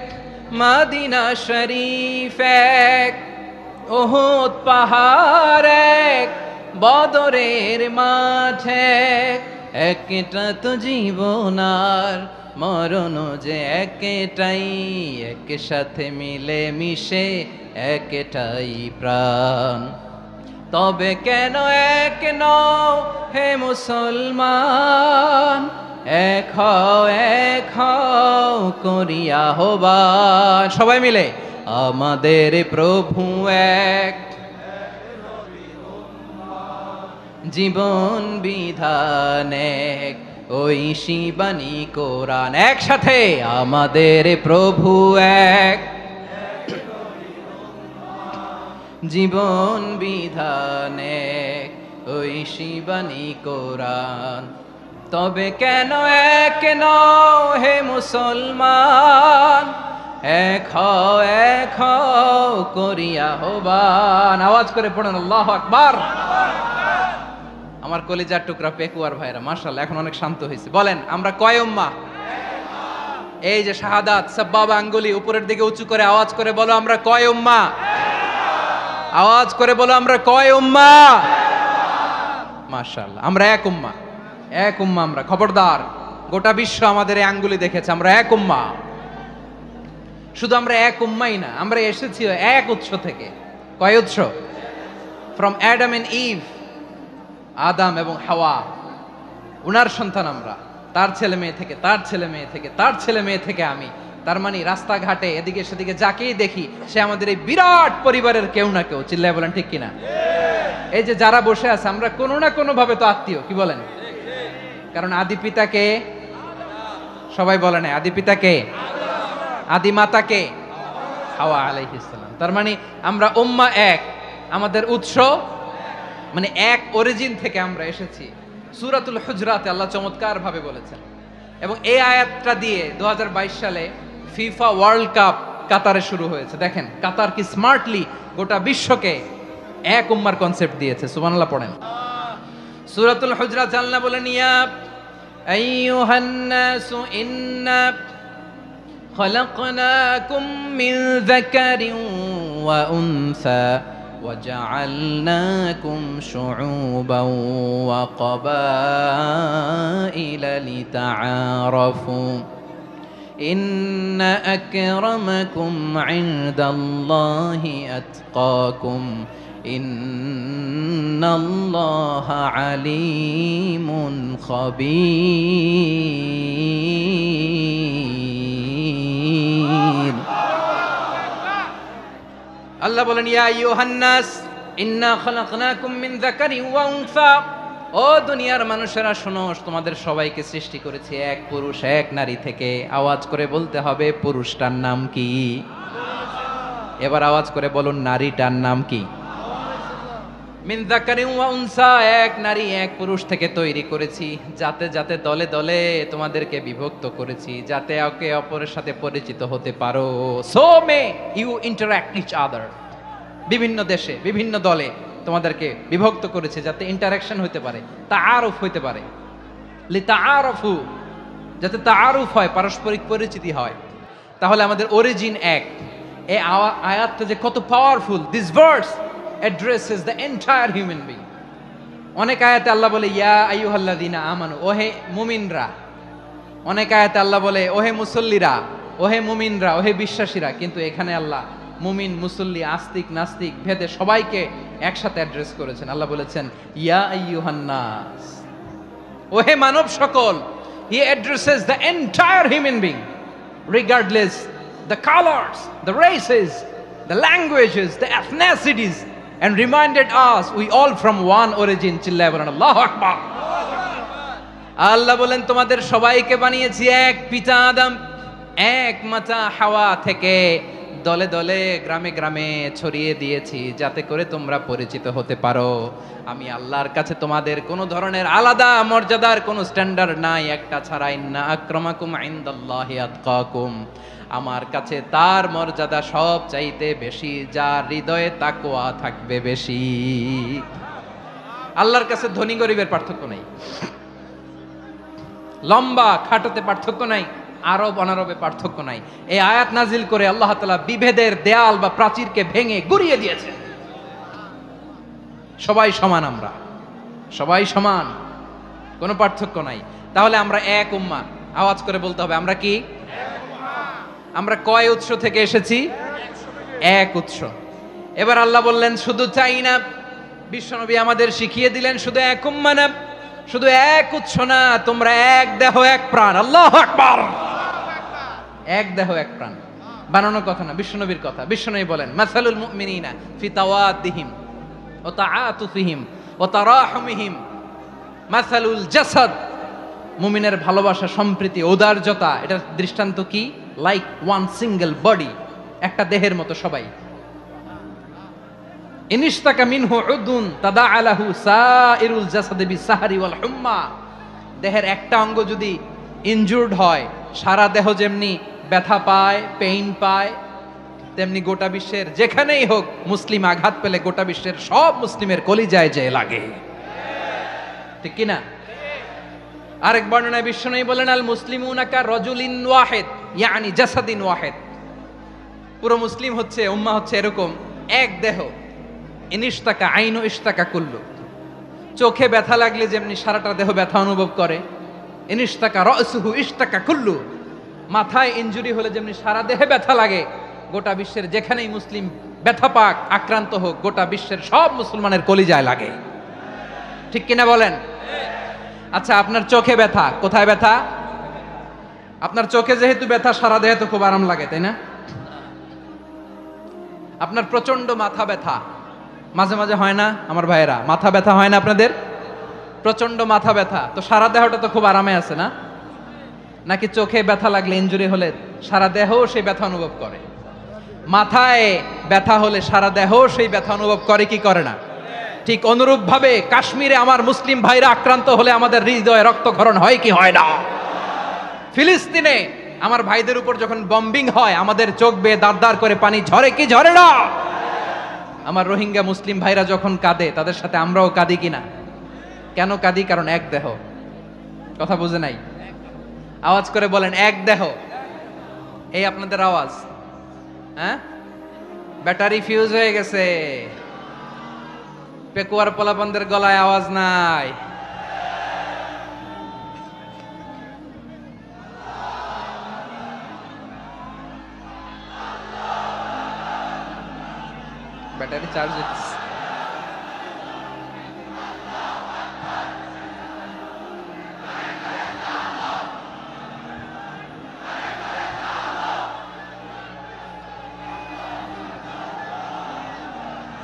মদিনা শরীফ এক, উহুদ পাহাড় এক, বদরের মাঠ এক। একটা তো জীবন আর মরণ যে একটাই, একসাথে মিলে মিশে একটাই প্রাণ। তবে কেন এক নও হে মুসলমান? এক হও করিয়া হবান। সবাই মিলে, আমাদের প্রভু এক, জীবন বিধান এক, ঐশী বাণী কোরআন। একসাথে, আমাদের প্রভু এক, জীবন বিধান এক, ঐশী বাণী কোরআন। তবে কেন এক নও হে মুসলমান? এক হও করিয়া হবান। আওয়াজ করে পড়েন আল্লাহু আকবার। আমার কলিজার টুকরা পেকুয়ার ভাইরা, মাশাআল্লাহ এখন অনেক শান্ত হয়েছে। বলেন, আমরা কয় উম্মাহ? এই যে শাহাদাত, সাব্বাবা আঙ্গুলি উপরের দিকে উঁচু করে আওয়াজ করে বলো, আমরা কয় উম্মাহ? আওয়াজ করে বলো, আমরা কয় উম্মাহ? মাশাআল্লাহ, আমরা এক উম্মাহ, এক উম্মাহ আমরা। খবরদার, গোটা বিশ্ব আমাদের এই আঙ্গুলি দেখেছে, আমরা এক উম্মাহ। শুধু আমরা এক উম্মাই না, আমরা এসেছি এক উৎস থেকে। কয় উৎস? ফ্রম অ্যাডাম এন্ড ইভ, আদম এবং হাওয়া, উনার সন্তান আমরা। তার ছেলে মেয়ে থেকে, তার ছেলে মেয়ে থেকে, তার ছেলে মেয়ে থেকে আমি। তার মানে রাস্তাঘাটে এদিকে সেদিকে যাকেই দেখি, সে আমাদের এই বিরাট পরিবারের কেউ না কেউ। চিল্লায় বলেন ঠিক কিনা? এই যে যারা বসে আছে, আমরা কোনো না কোনো ভাবে তো আত্মীয়। কি বলেন? কারণ আদি পিতাকে সবাই বলে না, আদি পিতাকে আদি মাতাকে হাওয়া আলাইহিস সালাম। তার মানে আমরা উম্মাহ এক, আমাদের উৎস মানে এক অরিজিন থেকে আমরা এসেছি। সূরাতুল হুজরাতে আল্লাহ চমৎকার ভাবে বলেছেন, এবং এই আয়াতটা দিয়ে 2022 সালে ফিফা ওয়ার্ল্ড কাপ কাতারে শুরু হয়েছে। দেখেন কাতার কি স্মার্টলি গোটা বিশ্বকে এক উম্মার কনসেপ্ট দিয়েছে। সুবহানাল্লাহ পড়েন। সূরাতুল হুজরাত আল্লাহ বলেন, ইয়া আইয়ুহান নাসু ইন্না খলাকনাকুম মিন যাকারিন ওয়া উনসা وجعلناكم شعوبا وقبائل لتعارفوا إن أكرمكم عند الله أتقاكم إن الله عليم خبير। আল্লাহ বলেন, ইয়া আইয়ুহান নাস ইন্না খলাকনাকুম মিন যাকারিন ওয়া উনসা, ও দুনিয়ার মানুষেরা শোনো, তোমাদের সবাইকে সৃষ্টি করেছি এক পুরুষ এক নারী থেকে। আওয়াজ করে বলতে হবে পুরুষটার নাম কি? এবার আওয়াজ করে বলুন নারীটার নাম কি? মিন যাকারিন ওয়া উনসা, এক নারী এক পুরুষ থেকে তৈরি করেছি। যাতে যাতে দলে দলে তোমাদেরকে বিভক্ত করেছি, যাতে একে অপরের সাথে পরিচিত হতে পারো। So may you interact each other. বিভিন্ন দেশে বিভিন্ন দলে তোমাদেরকে বিভক্ত করেছে যাতে ইন্টারাকশন হতে পারে, তাআরুফ হতে পারে। লিতাআরফু, যাতে তাআরুফ হয়, পারস্পরিক পরিচিতি হয়। তাহলে আমাদের অরিজিন এক। এই আয়াতটা যে কত powerful. This verse addresses the entire human being. অনেক আয়াতে আল্লাহ বলে ইয়া আইয়ুহাল্লাযীনা আমানু, ওহে মুমিনরা। অনেক আয়াতে আল্লাহ বলে ওহে মুসল্লিরা, ওহে মুমিনরা, ওহে বিশ্বাসীরা। কিন্তু এখানে আল্লাহ মুমিন মুসল্লি আস্তিক নাস্তিক ভেদে সবাইকে একসাথে অ্যাড্রেস করেছেন। আল্লাহ বলেছেন ইয়া আইয়ুহান নাস, ওহে মানব সকল। He addresses the entire human being regardless the colors, the races, the languages, the ethnicities, and reminded us we all from one origin. চিল্লায় বলেন আল্লাহু আকবার। আল্লাহ বলেন তোমাদের সবাইকে বানিয়েছি এক পিতা আদম, এক মাতা হাওয়া থেকে। দলে দলে গ্রামে গ্রামে ছড়িয়ে দিয়েছি যাতে করে তোমরা পরিচিত হতে পারো। আমি আল্লাহর কাছে তোমাদের কোনো ধরনের আলাদা মর্যাদার কোনো স্ট্যান্ডার্ড নাই একটা ছাড়া। ইন্না আক্রামাকুম ইনদাল্লাহি আতকাকুম, আমার কাছে তার মর্যাদা সব চাইতে বেশি যার হৃদয়ে তাকওয়া থাকবে বেশি। আল্লাহর কাছে ধনী গরিবের পার্থক্য নাই, লম্বা খাটোতে পার্থক্য নাই, আরব অনারবে পার্থক্য নাই। এই আয়াত নাজিল করে আল্লাহ তাআলা বিভেদের দেয়াল বা প্রাচীরকে ভেঙে গুড়িয়ে দিয়েছেন। সবাই সমান, আমরা সবাই সমান, কোনো পার্থক্য নাই। তাহলে আমরা এক উম্মাহ। আওয়াজ করে বলতে হবে আমরা কি? আমরা কয় উৎস থেকে এসেছি? এক উৎস। এবার আল্লাহ বললেন শুধু চাই না, বিশ্বনবী আমাদের শিখিয়ে দিলেন শুধু এক উম্মাহ না, শুধু এক উৎস না, তোমরা এক দেহ এক প্রাণ। আল্লাহু আকবার। এক দেহ এক প্রাণ বানানো কথা না, বিশ্বনবীর কথা। বিশ্বনবী বলেন মাসালুল মুমিনিনা ফি তাওয়াদ্দিহিম ওয়া তাআতুফিহিম ওয়া তারাহুমিহিম মাসালুল জাসাদ। মুমিনের ভালোবাসা, সম্প্রীতি, ঔদার্যতা, এটা দৃষ্টান্ত কি? লাইক ওয়ান সিঙ্গেল বডি, একটা দেহের মতো সবাই। ইনিশতাকা মিনহু উদুন তাদাআলাহু সাইরুল জাসাদি বিসাহরি ওয়াল হুম্মা। দেহের একটা অঙ্গ যদি ইনজুর্ড হয়, সারা দেহ যেমনি ব্যথা পায়, পেইন পায়, তেমনি গোটা বিশ্বের যেখানেই হোক মুসলিম আঘাত পেলে গোটা বিশ্বের সব মুসলিমের কলিজায় যে লাগে, ঠিক কিনা? আরেক বর্ণনায় বিশ্বনবী বলেন আল মুসলিমুনা কা রাজুলিন ওয়াহিদ ইয়ানি জাসাদিন ওয়াহিদ। পুরো মুসলিম হচ্ছে, উম্মাহ হচ্ছে এরকম এক দেহ। ইনিশতাকা আইনু ইশতাকা কুল্লু, চোখে ব্যথা লাগলে যেমনি সারাটা দেহ ব্যথা অনুভব করে। ইনিশতাকা রাসুহু ইশতাকা কুল্লু, মাথায় ইনজুরি হলে যেমনি সারা দেহে ব্যথা লাগে, গোটা বিশ্বের যেখানেই মুসলিম ব্যথা পাক, আক্রান্ত হোক, গোটা বিশ্বের সব মুসলমানের কলিজায় লাগে, ঠিক কিনা বলেন? আচ্ছা, আপনার চোখে ব্যথা, কোথায় ব্যথা? আপনার চোখে যেহেতু ব্যথা, সারা দেহে তো খুব আরাম লাগে, তাই না? আপনার প্রচন্ড মাথা ব্যথা মাঝে মাঝে হয় না আমার ভাইয়েরা? মাথা ব্যথা হয় না আপনাদের? প্রচন্ড মাথা ব্যথা, তো সারা দেহটা তো খুব আরামে আছে না? নাকি চোখে ব্যথা লাগলে, ইনজুরি হলে সারা দেহ সেই ব্যথা অনুভব করে। মাথায় ব্যথা হলে সারা দেহ সেই ব্যথা অনুভব করে কি করে না? ঠিক অনুরূপভাবে কাশ্মীরে আমার মুসলিম ভাইরা আক্রান্ত হলে আমাদের হৃদয়ে রক্তক্ষরণ হয় কি হয় না? ফিলিস্তিনে আমার ভাইদের উপর যখন বম্বিং হয় আমাদের চোখ বেয়ে দাঁড় দাঁড় করে পানি ঝরে কি ঝরে না? আমার রোহিঙ্গা মুসলিম ভাইরা যখন কাঁদে তাদের সাথে আমরাও কাঁদি কিনা? কেন কাঁদি? কারণ এক দেহ। কথা বুঝে নাই? আওয়াজ করে বলেন এক দেহ। এই আপনাদের আওয়াজ। হ্যাঁ, ব্যাটারি ফিউজ হয়ে গেছে, পেকুয়ার পোলাপানদের গলায় আওয়াজ নাই। ব্যাটারি চার্জ হচ্ছে।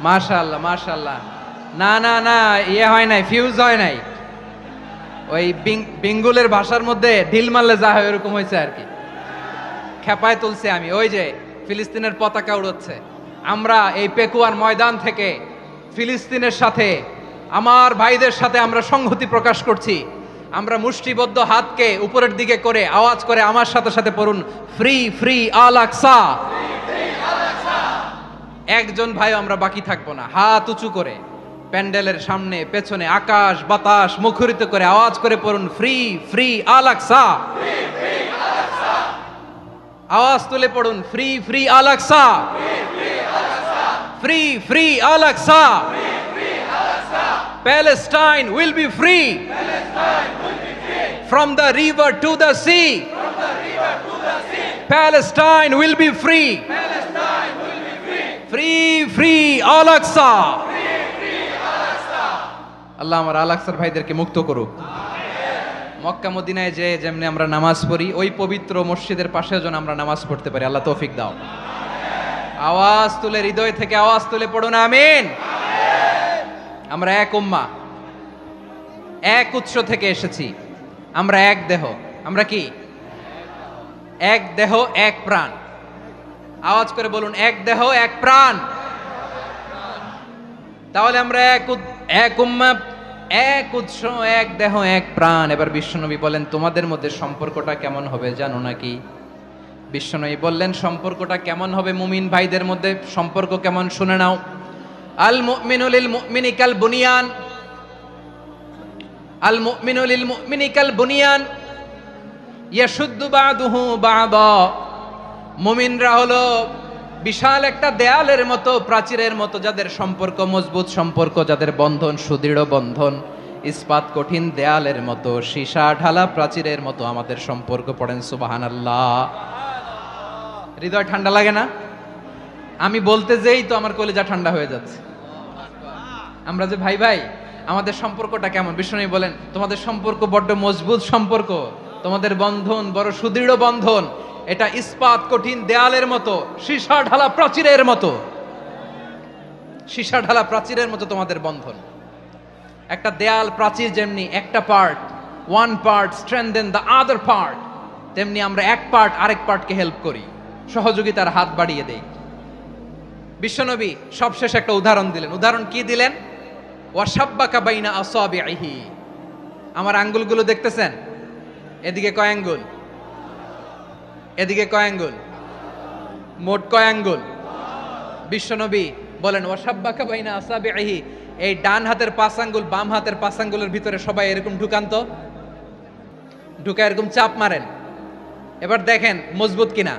মাশাআল্লাহ মাশাআল্লাহ। না না না, ইয়ে হয় নাই, ফিউজ হয় নাই। ওই বেঙ্গলের ভাষার মধ্যে ঢিল মারলে যা হয় এরকম হয়েছে আর কি। খেপায় তুলছে আমি। ওই যে ফিলিস্তিনের পতাকা উড়াচ্ছে। আমরা এই পেকুয়ার ময়দান থেকে ফিলিস্তিনের সাথে, আমার ভাইদের সাথে আমরা সংহতি প্রকাশ করছি। আমরা মুষ্টিবদ্ধ হাতকে উপরের দিকে করে আওয়াজ করে আমার সাথে সাথে পড়ুন, ফ্রি ফ্রি আল আকসা। একজন ভাই আমরা বাকি থাকবো না। হাত উঁচু করে প্যান্ডেলের সামনে পেছনে আকাশ বাতাস মুখরিত করে আওয়াজ করে পড়ুন, ফ্রি ফ্রি আল আকসা। আওয়াজ তুলে পড়ুন, free free Al Aqsa, free free Al Aqsa. Palestine will be free from the river to the sea. Palestine will be free. Free free Al Aqsa. আল্লাহ আমার আল আকসার ভাইদেরকে মুক্ত করুক। মক্কা মদিনায় যে যেমনি আমরা নামাজ পড়ি ওই পবিত্র মসজিদের পাশে যেন আমরা নামাজ পড়তে পারি। আল্লাহ তৌফিক দাও। আওয়াজ তুলে, হৃদয় থেকে আওয়াজ তুলে পড়ুন আমিন। আমরা এক উম্মাহ, এক উৎস থেকে এসেছি। আমরা এক দেহ। আমরা কি? এক দেহ এক প্রাণ। আওয়াজ করে বলুন, এক দেহ এক প্রাণ। তাহলে আমরা এক উম্মাহ, এক উৎস, এক দেহ এক প্রাণ। এবার বিশ্বনবী বলেন, তোমাদের মধ্যে সম্পর্কটা কেমন হবে জানো নাকি? বিশ্বনবী বললেন, সম্পর্কটা কেমন হবে মুমিন ভাইদের মধ্যে? সম্পর্ক কেমন শুনে নাও। আল মুমিনু লিল মুমিনি কাল বুনিয়ান, আল মুমিনু লিল মুমিনি কাল বুনিয়ান ইয়াশুদ্দু বাদুহু বাদা। মুমিনরা হলো বিশাল একটা দেয়ালের মতো, প্রাচীরের মতো, যাদের সম্পর্ক মজবুত সম্পর্ক, যাদের বন্ধন সুদৃঢ় বন্ধন, ইস্পাত কঠিন দেয়ালের মতো, সীসা ঢালা প্রাচীরের মতো আমাদের সম্পর্ক। পড়েন সুবহানাল্লাহ। হৃদয় ঠান্ডা লাগে না? আমি বলতে যেই তো আমার কলিজা ঠান্ডা হয়ে যাচ্ছে। আমরা যে ভাই ভাই, আমাদের সম্পর্কটা কেমন? বিষ্ণু বলেন, তোমাদের সম্পর্ক বড্ড মজবুত সম্পর্ক, তোমাদের বন্ধন বড় সুদৃঢ় বন্ধন। এটা ইস্পাত কঠিন দেয়ালের মতো, সীসা ঢালা প্রাচীরের মতো, সীসা ঢালা প্রাচীরের মতো তোমাদের বন্ধন। একটা দেয়াল প্রাচীর যেমনি একটা part, one part strengthen the other part, তেমনি আমরা এক পার্ট আরেক পার্টকে হেল্প করি, সহযোগিতার হাত বাড়িয়ে দেই। বিশ্বনবী সবশেষ একটা উদাহরণ দিলেন। উদাহরণ কি দিলেন? ওয়াশাব্বাকা বাইনা আসাবিহি। আমার আঙ্গুলগুলো দেখতেছেন? এদিকে কয় আঙ্গুল? এদিকে কয় আঙ্গুল? মোট কয় আঙ্গুল? বিশ্বনবী বলেন, ওয়াশাব্বাকা বাইনা আসাবিহি। এই ডান হাতের 5 আঙ্গুল বাম হাতের 5 আঙ্গুলের ভিতরে সবাই এরকম ঢুকান তো, ঢুকা এরকম চাপ মারেন। এবার দেখেন মজবুত কিনা।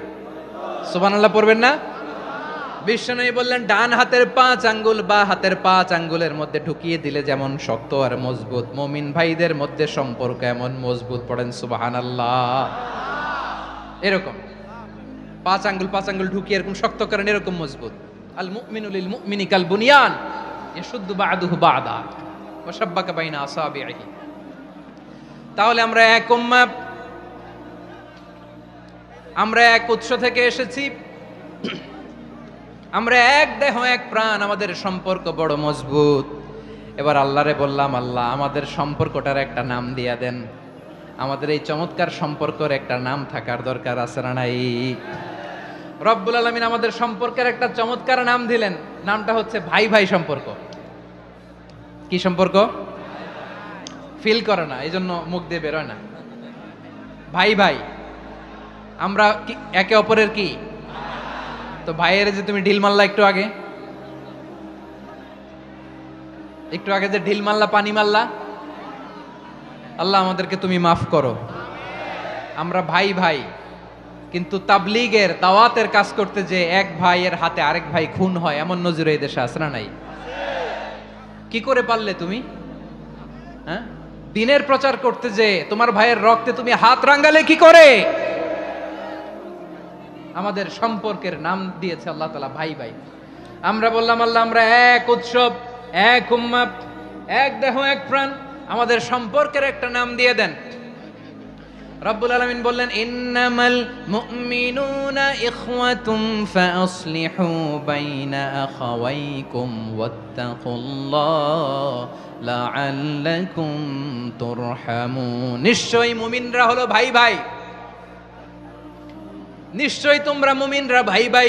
সুবহানাল্লাহ পড়বেন না? বিশ্বনবী বললেন, ডান হাতের 5 আঙ্গুল বা হাতের 5 আঙ্গুলের মধ্যে ঢুকিয়ে দিলে যেমন শক্ত আর মজবুত, মুমিন ভাইদের মধ্যে সম্পর্ক এমন মজবুত। পড়েন সুবহানাল্লাহ। এরকম 5 আঙ্গুল ঢুকিয়ে এরকম শক্ত করেন, এরকম মজবুত। আল মুমিনু লিল মুমিনি কাল বুনিয়ান ইয়াশুদ্দু বাদুহু বাদা ওয়া শাব্বাকা বাইনা আসাবিহি। তাহলে আমরা এক উম্মাহ, আমরা এক উৎস থেকে এসেছি, আমরা এক দেহ এক প্রাণ, আমাদের সম্পর্ক বড় মজবুত। এবার আল্লাহরে বললাম, আল্লাহ আমাদের সম্পর্কটার একটা নাম দিয়া দেন। আমাদের এই চমৎকার সম্পর্কের একটা নাম থাকার দরকার আছে না নাই? রব্বুল আলামিন আমাদের সম্পর্কের একটা চমৎকার নাম দিলেন, নামটা হচ্ছে ভাই ভাই সম্পর্ক। কি সম্পর্ক? ফিল করে না, এই জন্য মুখ দিয়ে বেরোয় না। ভাই ভাই, আমরা একে অপরের কি? তো ভাইয়ের যে তুমি ঢিল মারলা একটু আগে, যে ঢিল মারলা, পানি মারলা, আল্লাহ আমাদেরকে তুমি মাফ করো। আমরা ভাই ভাই, কিন্তু তাবলীগের দাওয়াতের কাজ করতে যে এক ভাইয়ের হাতে আরেক ভাই খুন হয়, এমন নজির এই দেশে আছে না নাই? কি করে পারলে তুমি? হ্যাঁ, দিনের প্রচার করতে যে তোমার ভাইয়ের রক্তে তুমি হাত রাঙ্গালে কি করে? আমাদের সম্পর্কের নাম দিয়েছে আল্লাহ তাআলা ভাই ভাই। আমরা বললাম আল্লাহ আমরা এক উৎসব, এক উম্মাত, এক দেহ, এক প্রাণ, আমাদের সম্পর্কের একটা নাম দিয়ে দেন। রব্বুল আলামিন বললেন ইন্নামাল মুমিনুনা ইখওয়াতুম ফাসলিহু বাইনা আখাওয়াইকুম ওয়াত্তাকুল্লাহ লাআল্লাকুম তুরহামুন। নিশ্চয়ই মুমিনরা হলো ভাই ভাই, নিশ্চয়ই তোমরা মুমিনরা ভাই ভাই,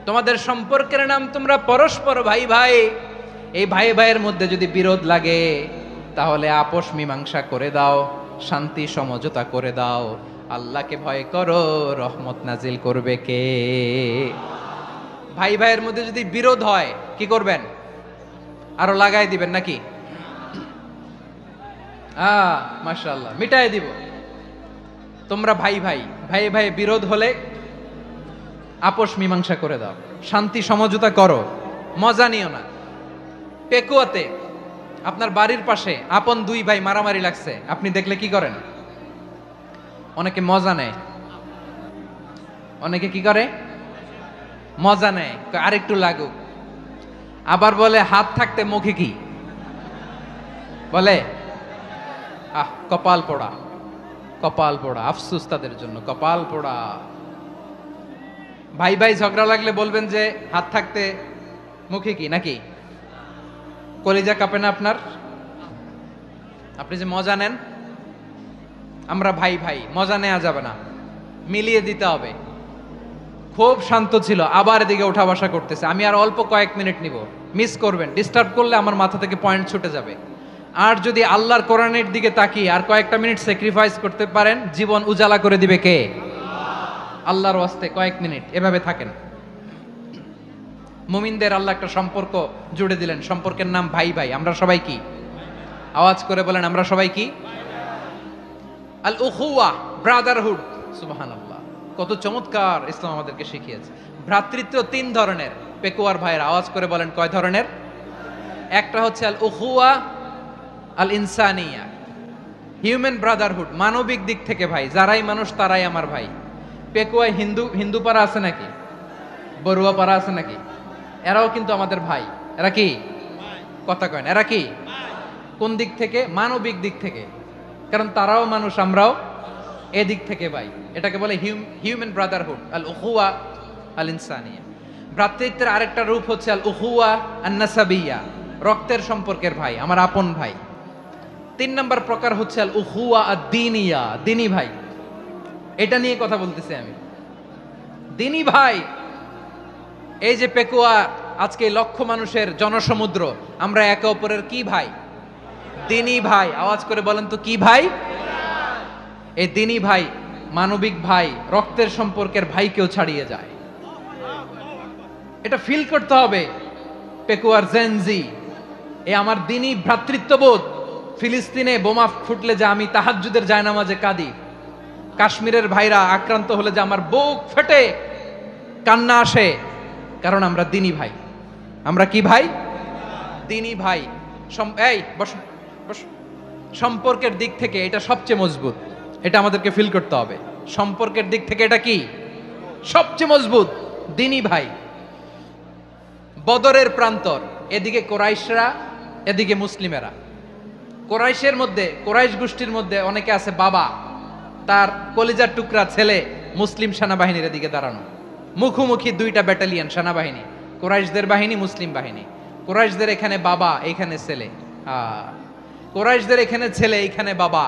তোমাদের সম্পর্কের নাম তোমরা পরস্পর ভাই ভাই। এই ভাই ভাইয়ের মধ্যে যদি বিরোধ লাগে তাহলে আপোষ মীমাংসা করে দাও, শান্তি সমঝোতা করে দাও। আল্লাহকে ভয় করো, রহমত নাজিল করবে কে? ভাই ভাইয়ের মধ্যে যদি বিরোধ হয় কি করবেন? আরো লাগাই দিবেন নাকি? মাশাআল্লাহ, মিটাই দিব। তোমরা ভাই ভাই, ভাই ভাই বিরোধ হলে আপোষ মীমাংসা করে দাও, শান্তি সমঝোতা করো, মজা নিও না। পেকুয়াতে আপনার বাড়ির পাশে আপন দুই ভাই মারামারি লাগছে, আপনি দেখলে কি করেন? অনেকে মজা নেয়, অনেকে কি করে? মজা নেয়, আরেকটু লাগুক। আবার বলে হাত থাকতে মুখে কি বলে? কপাল পোড়া, কপাল পোড়া। আফসোস তাদের জন্য, কপাল পোড়া। ভাই ভাই ঝগড়া লাগলে বলবেন যে হাত থাকতে মুখে কি, নাকি? কলিজা কাঁপে না আপনার? আপনি যে মজা নেন। আমরা ভাই ভাই, মজা নেওয়া যাবে না, মিলিয়ে দিতে হবে। খুব শান্ত ছিল, আবার এদিকে ওঠা বসা করতেছে। আমি আর অল্প কয়েক মিনিট নিব, মিস করবেন। ডিস্টার্ব করলে আমার মাথা থেকে পয়েন্ট ছুটে যাবে। আর যদি আল্লাহর কোরআনের দিকে তাকিয়ে আর কয়েকটা মিনিট স্যাক্রিফাইস করতে পারেন, জীবন উজালা করে দিবে কে? আল্লাহর ওয়াস্তে কয়েক মিনিট এভাবে থাকেন। মুমিনদের আল্লাহ একটা সম্পর্ক জুড়ে দিলেন, সম্পর্কের নাম ভাই ভাই। আমরা সবাই কি? আওয়াজ করে বলেন, আমরা সবাই কি? আল উখুয়া, ব্রাদারহুড। সুবহানাল্লাহ, কত চমৎকার ইসলাম আমাদেরকে শিখিয়েছে। ভ্রাতৃত্ব তিন ধরনের। পেকুয়ার ভাইয়ের আওয়াজ করে বলেন, কয় ধরনের? একটা হচ্ছে আল উখুয়া আল ইনসানিয়া, হিউম্যান ব্রাদারহুড, মানবিক দিক থেকে ভাই, যারাই মানুষ তারাই আমার ভাই। পেকুয়ায় হিন্দু পাড়া আছে নাকি? বড়ুয়া পাড়া আছে নাকি? এরাও কিন্তু আমাদের ভাই। এরা কি? কথা কয় না, এরা কি? কোন দিক থেকে? মানবিক দিক থেকে, কারণ তারাও মানুষ, আমরাও এদিক থেকে ভাই। এটাকে বলে হিউম্যান ব্রাদারহুড, আল উখুয়া আল ইনসানিয়া। ভ্রাতৃত্বের আরেকটা রূপ হচ্ছে আল উখুয়া আন নাসাবিয়া, রক্তের সম্পর্কের ভাই, আমার আপন ভাই। তিন নম্বর প্রকার হচ্ছে আল উখুয়া আদ দীনিয়া, দিনী ভাই। এটা নিয়ে কথা বলতেছি আমি, দিনী ভাই। এই যে পেকুয়া, আজকে লক্ষ মানুষের জনসমুদ্র, আমরা একে অপরের কি ভাই? দিনী ভাই। আওয়াজ করে বলেন তো কি ভাই? এই দিনী ভাই, মানবিক ভাই, রক্তের সম্পর্কের ভাইকেও ছাড়িয়ে যায়। এটা ফিল করতে হবে। পেকুয়ার জেনজি, এ আমার দিনী ভ্রাতৃত্ববোধ। ফিলিস্তিনে বোমা ফুটলে যে আমি তাহাজ্জুদের জায়নামাজে কাঁদি, কাশ্মীরের ভাইরা আক্রান্ত হলে যে আমার বুক ফেটে কান্না আসে, কারণ আমরা দিনী ভাই। আমরা কি ভাই? দিনী ভাই। এই বসো বসো। সম্পর্কের দিক থেকে এটা সবচেয়ে মজবুত, এটা আমাদেরকে ফিল করতে হবে। সম্পর্কের দিক থেকে এটা কি? সবচেয়ে মজবুত, দিনী ভাই। বদরের প্রান্তর, এদিকে কোরাইশরা, এদিকে মুসলিমেরা। কোরাইশের মধ্যে, কোরাইশ গোষ্ঠীর মধ্যে অনেকে আছে বাবা, তার কলিজার টুকরা ছেলে মুসলিম সেনাবাহিনীর এদিকে দাঁড়ানো, মুখোমুখি দুইটা ব্যাটালিয়ন সেনাবাহিনী, কোরাইশদের বাহিনী, মুসলিম বাহিনী। কোরাইশদের এখানে বাবা, এখানে ছেলে। কোরাইশদের এখানে ছেলে, এখানে বাবা।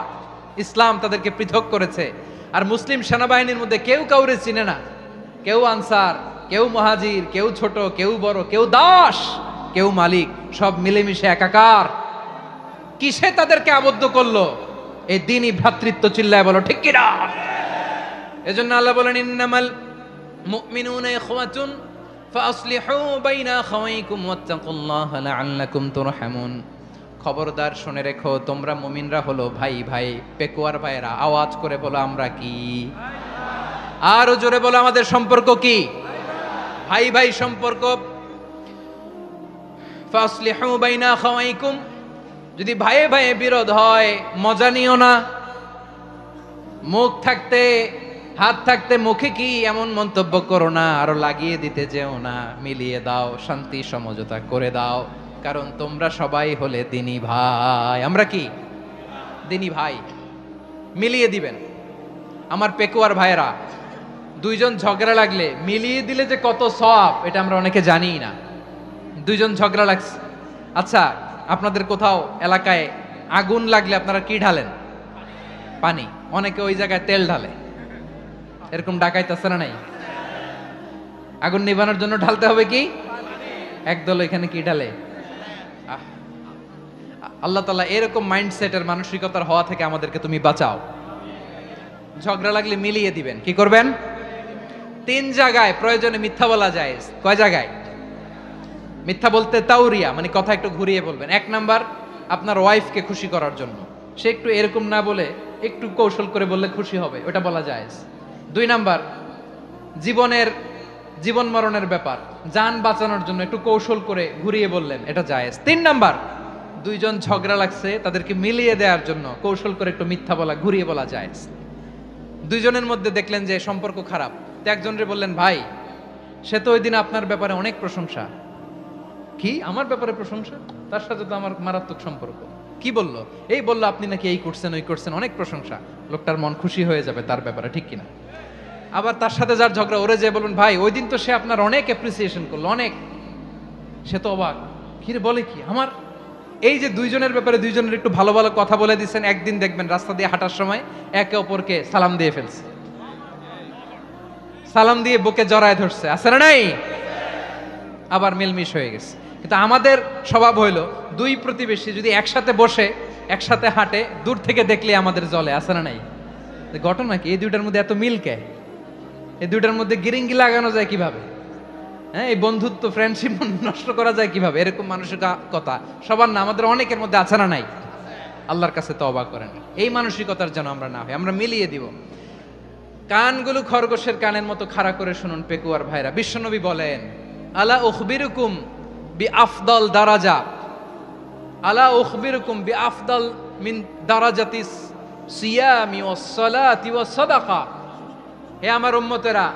ইসলাম তাদেরকে পৃথক করেছে। আর মুসলিম সেনাবাহিনীর মধ্যে কেউ কাউরে চিনে না, কেউ আনসার, কেউ মুহাজির, কেউ ছোট, কেউ বড়, কেউ দাস, কেউ মালিক, সব মিলেমিশে একাকার। কিসে তাদেরকে আবদ্ধ করলো? এই দ্বীনি ভ্রাতৃত্ব। চিল্লায় বলো ঠিক কিনা? এজন্য আল্লাহ বলেন, ইন্নামাল মুমিনুনা ইখওয়াতুন ফাসলিহু বাইনা আখাওয়াইকুম ওয়াত্তাকুল্লাহা লাআল্লাকুম তুরহামুন। খবরদার শুনে রেখো, তোমরা মুমিনরা হলো ভাই ভাই, পেকুয়ার ভাইরা। আওয়াজ করে বলো আমরা কি? আরো জোরে বলো আমাদের সম্পর্ক কি? ভাই ভাই সম্পর্ক। ফাসলিহু বাইনা আখাওয়াইকুম, যদি ভাইয়ে ভাইয়ে বিরোধ হয় মজা নিও না। মুখ থাকতে হাত থাকতে মুখে কি এমন মন্তব্য করো না, আরো লাগিয়ে দিতে যেও না। মিলিয়ে দাও, শান্তি সমঝোতা করে দাও, কারণ তোমরা সবাই হলে দ্বীনি ভাই। আমরা কি? দ্বীনি ভাই। মিলিয়ে দিবেন। আমার পেকুয়ার ভাইরা, দুইজন ঝগড়া লাগলে মিলিয়ে দিলে যে কত সওয়াব, এটা আমরা অনেকে জানি না। দুইজন ঝগড়া লাগছে, আচ্ছা আপনাদের কোথাও এলাকায় আগুন লাগলে আপনারা কি ঢালেন? পানি। অনেকে ওই জায়গায় তেল ঢালে। এরকম ডাকাইতে আছে না নাই? আগুন নিভানোর জন্য ঢালতে হবে কি? একদল এখানে কি ঢালে? আল্লাহ তাআলা এরকম মাইন্ডসেটের মানসিকতার হওয়া থেকে আমাদেরকে তুমি বাঁচাও। ঝগড়া লাগলে মিলিয়ে দিবেন। কি করবেন? 3 জায়গায় প্রয়োজনে মিথ্যা বলা যায়। কয় জায়গায় মিথ্যা বলতে? তাউরিয়া, মানে কথা একটু ঘুরিয়ে বলবেন। 1 নাম্বার, আপনার ওয়াইফকে খুশি করার জন্য। সে একটু এরকম না বলে একটু কৌশল করে বললে খুশি হবে, ওটা বলা যায়। 2 নাম্বার, জীবন মরণের ব্যাপার, জান বাঁচানোর জন্য একটু কৌশল করে ঘুরিয়ে বললেন, এটা জায়েজ। 3 নাম্বার, দুইজন ঝগড়া লাগছে তাদেরকে মিলিয়ে দেওয়ার জন্য কৌশল করে একটু মিথ্যা বলা, ঘুরিয়ে বলা জায়েজ। দুইজনের মধ্যে দেখলেন যে সম্পর্ক খারাপ, তো একজনরে বললেন, ভাই সে তো ওই দিন আপনার ব্যাপারে অনেক প্রশংসা। কি আমার ব্যাপারে প্রশংসা? তার সাথে তো আমার মারাত্মক সম্পর্ক। কি বললো? এই বললো আপনি নাকি এই করছেন ওই করছেন, অনেক প্রশংসা। লোকটার মন খুশি হয়ে যাবে তার ব্যাপারে, ঠিক কিনা? আবার তার সাথে যার ঝগড়া, ওরে যে বলবেন, ভাই ওই দিন তো সে আপনার অনেক অ্যাপ্রিসিয়েশন করলো, অনেক। সে তো অবাক, কি রে বলে কি আমার? এই যে দুইজনের ব্যাপারে দুইজনের একটু ভালো ভালো কথা বলে দিচ্ছেন, একদিন দেখবেন রাস্তা দিয়ে হাঁটার সময় একে অপরকে সালাম দিয়ে ফেলছে, সালাম দিয়ে বুকে জড়ায় ধরছে, আছে না নাই? আবার মিলমিশ হয়ে গেছে। কিন্তু আমাদের স্বভাব হইলো, দুই প্রতিবেশী যদি একসাথে বসে একসাথে হাঁটে, দূর থেকে দেখলে আমাদের জ্বলে, আছে না নাই? ঘটনা কি? এই দুইটার মধ্যে এত মিল কে? এই দুইটার মধ্যে গিরিঙ্গি লাগানো যায় কিভাবে? হ্যাঁ, এই বন্ধুত্ব ফ্রেন্ডশিপ নষ্ট করা যায় কিভাবে? এরকম মানসিকতা সবার না, আমাদের অনেকের মধ্যে আছে না নাই? আল্লাহর কাছে তওবা করেন, এই মানসিকতার যেন আমরা না হই, আমরা মিলিয়ে দিব। কানগুলো খরগোশের কানের মতো খাড়া করে শুনুন পেকুয়ার ভাইরা। বিশ্বনবী বলেন, আলা উখবিরুকুম বিআফদাল দারাজা, আলা উখবিরুকুম বিআফদাল মিন দারাজাতিস সিয়ামি ওয়াস সালাতি ওয়াস সাদাকা। হে আমার উম্মতেরা,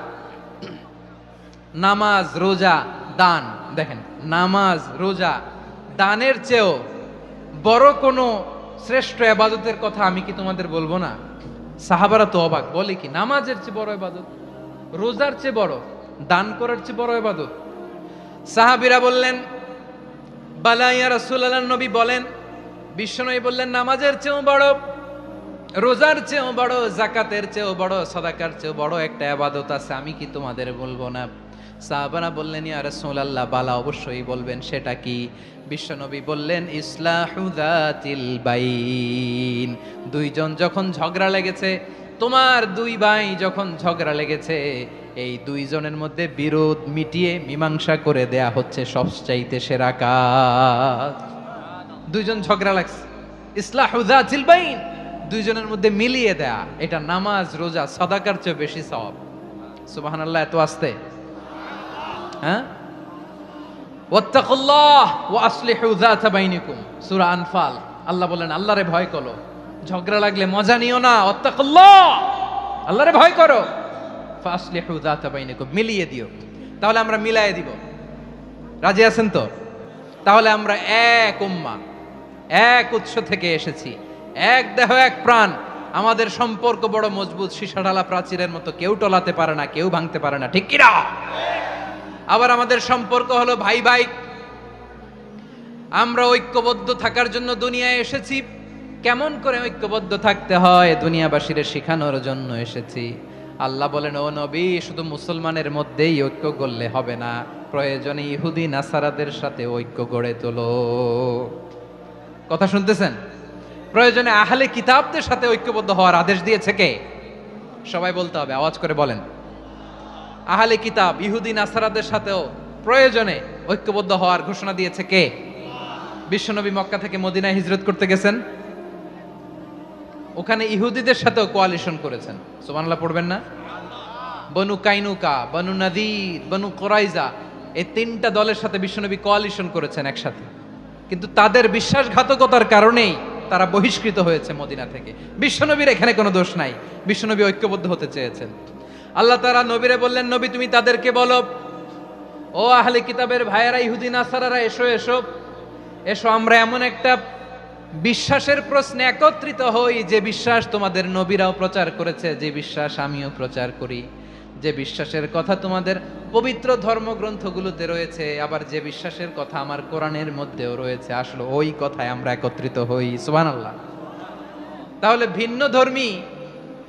নামাজ, রোজা, দান, দেখেন নামাজ, রোজা, দানের চেয়েও বড় কোনো শ্রেষ্ঠ ইবাদতের কথা আমি কি তোমাদের বলবো না? সাহাবারা তো অবাক, বলে কি নামাজের চেয়ে বড় ইবাদত, রোজার চেয়ে বড়, দান করার চেয়ে বড় ইবাদত? সাহাবীরা বললেন, বালা ইয়া রাসূলুল্লাহ। নবী বলেন, বিশ্বনবী বললেন, নামাজের চেয়েও বড়, রোজার চেয়েও বড়, যাকাতের চেয়েও বড়, সাদাকার চেয়েও বড় একটা ইবাদত আছে, আমি কি তোমাদের বলবো না? সাহাবারা বললেন, ইয়া রাসূলুল্লাহ, বালা অবশ্যই বলবেন, সেটা কি? বিশ্বনবী বললেন, ইসলাহু যাতিল বাইন। দুইজন যখন ঝগড়া লেগেছে, তোমার দুই ভাই যখন ঝগড়া লেগেছে, এই দুইজনের মধ্যে বিরোধ মিটিয়ে মীমাংসা করে দেয়া হচ্ছে সবচাইতে সেরা কাজ। দুইজন ঝগড়া লাগছে, ইসলাহু যাতিল বাইন, দুইজনের মধ্যে মিলিয়ে দেয়া, এটা নামাজ, রোজা, সাদাকার চেয়ে বেশি সওয়াব। সুবহানাল্লাহ, এত আস্তে? হ্যাঁ, ওয়াত্তাকুল্লাহ ওয়া আসলিহু যাতা বাইনিকুম, সূরা আনফাল। আল্লাহ বলেন, আল্লাহরে ভয় করো, ঝগড়া লাগলে মজা নিও না, ওয়াত্তাকুল্লাহ, আল্লাহরে ভয় করো, ফাসলিহু যাতা বাইনিকুম, মিলিয়ে দিও। তাহলে আমরা মিলায়ে দিব, রাজি আছেন তো? তাহলে আমরা এক উম্মাহ, এক উৎস থেকে এসেছি, এক দেহ এক প্রাণ, আমাদের সম্পর্ক বড় মজবুত, সীসাঢালা প্রাচীরের মতো, কেউ টলাতে পারে না, কেউ ভাঙতে পারে না, ঠিক কিনা? আবার আমাদের সম্পর্ক হলো ভাই ভাই, আমরা ঐক্যবদ্ধ থাকার জন্য দুনিয়ায় এসেছি। কেমন করে ঐক্যবদ্ধ থাকতে হয় দুনিয়াবাসীর শেখানোর জন্য এসেছি। আল্লাহ বলেন, ও নবী, শুধু মুসলমানের মধ্যেই ঐক্য করলে হবে না, প্রয়োজনে ইহুদি নাসারাদের সাথে ঐক্য গড়ে তোলো। কথা শুনতেছেন? প্রয়োজনে আহলে কিতাবদের সাথে ঐক্যবদ্ধ হওয়ার আদেশ দিয়েছে কে? সবাই বলতে হবে, আওয়াজ করে বলেন। আহলে কিতাব ইহুদি নাসারাদের সাথেও প্রয়োজনে ঐক্যবদ্ধ হওয়ার ঘোষণা দিয়েছে কে? বিশ্বনবী মক্কা থেকে মদিনায় হিজরত করতে গেছেন, ওখানে ইহুদিদের সাথেও কোয়ালিশন করেছেন। সুবহানাল্লাহ পড়বেন না? বনু কাইনুকা, বনু নাদির, বনু কোরাইজা, এই তিনটা দলের সাথে বিশ্বনবী কোয়ালিশন করেছেন একসাথে। কিন্তু তাদের বিশ্বাসঘাতকতার কারণেই তারা বহিষ্কৃত হয়েছে মদিনা থেকে। বিশ্বনবীর এখানে কোনো দোষ নাই, বিশ্বনবী ঐক্যবদ্ধ হতে চেয়েছেন। আল্লাহ তাআলা নবীরে বললেন, নবী তুমি তাদেরকে বলো, ও আহলে কিতাবের ভাইয়েরা, ইহুদি নাসারারা, এসো এসো এসো, আমরা এমন একটা বিশ্বাসের প্রশ্নে একত্রিত হই যে বিশ্বাস তোমাদের নবীরাও প্রচার করেছে, যে বিশ্বাস আমিও প্রচার করি, যে বিশ্বাসের কথা তোমাদের পবিত্র ধর্মগ্রন্থগুলোতে রয়েছে, আবার যে বিশ্বাসের কথা আমার কোরআনের মধ্যেও রয়েছে, আসলে ওই কথায় আমরা একত্রিত হই। সুবহানাল্লাহ। তাহলে ভিন্ন ধর্মী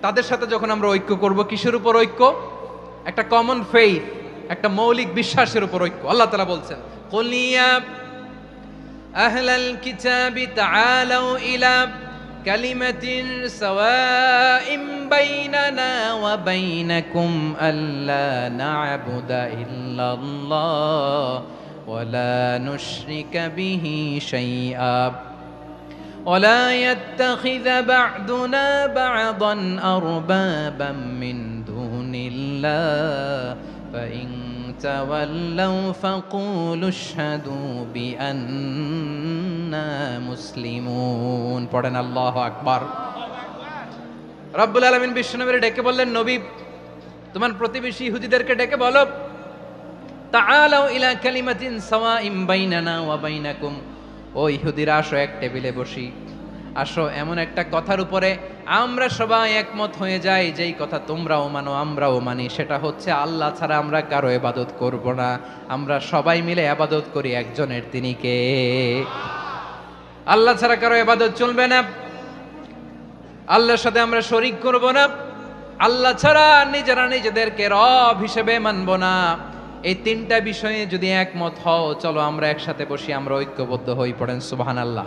তাদের সাথে যখন আমরা ঐক্য করব, কিসের উপর ঐক্য? একটা কমন ফেইথ, একটা মৌলিক বিশ্বাসের উপর ঐক্য। আল্লাহ তাআলা বলছেন, কুলিয়া আহলাল কিতাবি তাআলাউ ইলা কালিমাতিন সাওয়াইম বাইনানা ওয়া বাইনাকুম আল্লা না'বুদা ইল্লাল্লাহ ওয়া লা নুশরিকা বিহি শাইআ ওয়া লা ইয়াত্তাখিযা বা'দুনা বা'দান আরবাবাম মিন দুনিল্লাহ ফাইন তাওয়াল্লাউ ফাকুলু আশহাদু বিআন্না মুসলিমুন। পড়েন আল্লাহু আকবার। রব্বুল আলামিন বিশ্বনবীর ডেকে বললেন, নবী তোমার প্রতিবেশী ইহুদিদেরকে ডেকে বলো, তাআলাউ ইলা কালিমাতিন সাওয়াইম বাইনানা ওয়া বাইনাকুম, ও ইহুদিরা আসো এক টেবিলে বসি, আসো এমন একটা কথার উপরে আমরা সবাই একমত হয়ে যাই, যেই কথা তোমরাও মানো আমরাও মানি, সেটা হচ্ছে আল্লাহ ছাড়া আমরা কারো ইবাদত করব না, আমরা সবাই মিলে ইবাদত করি একজনের, তিনি কে? আল্লাহ ছাড়া কারো ইবাদত চলবে না, আল্লাহর সাথে আমরা শরীক করব না, আল্লাহ ছাড়া নিজেরা নিজেদেরকে রব হিসেবে মানব না। এই তিনটা বিষয়ে যদি একমত হও, চলো আমরা একসাথে বসি, আমরা ঐক্যবদ্ধ হই। পড়েন সুবহানাল্লাহ।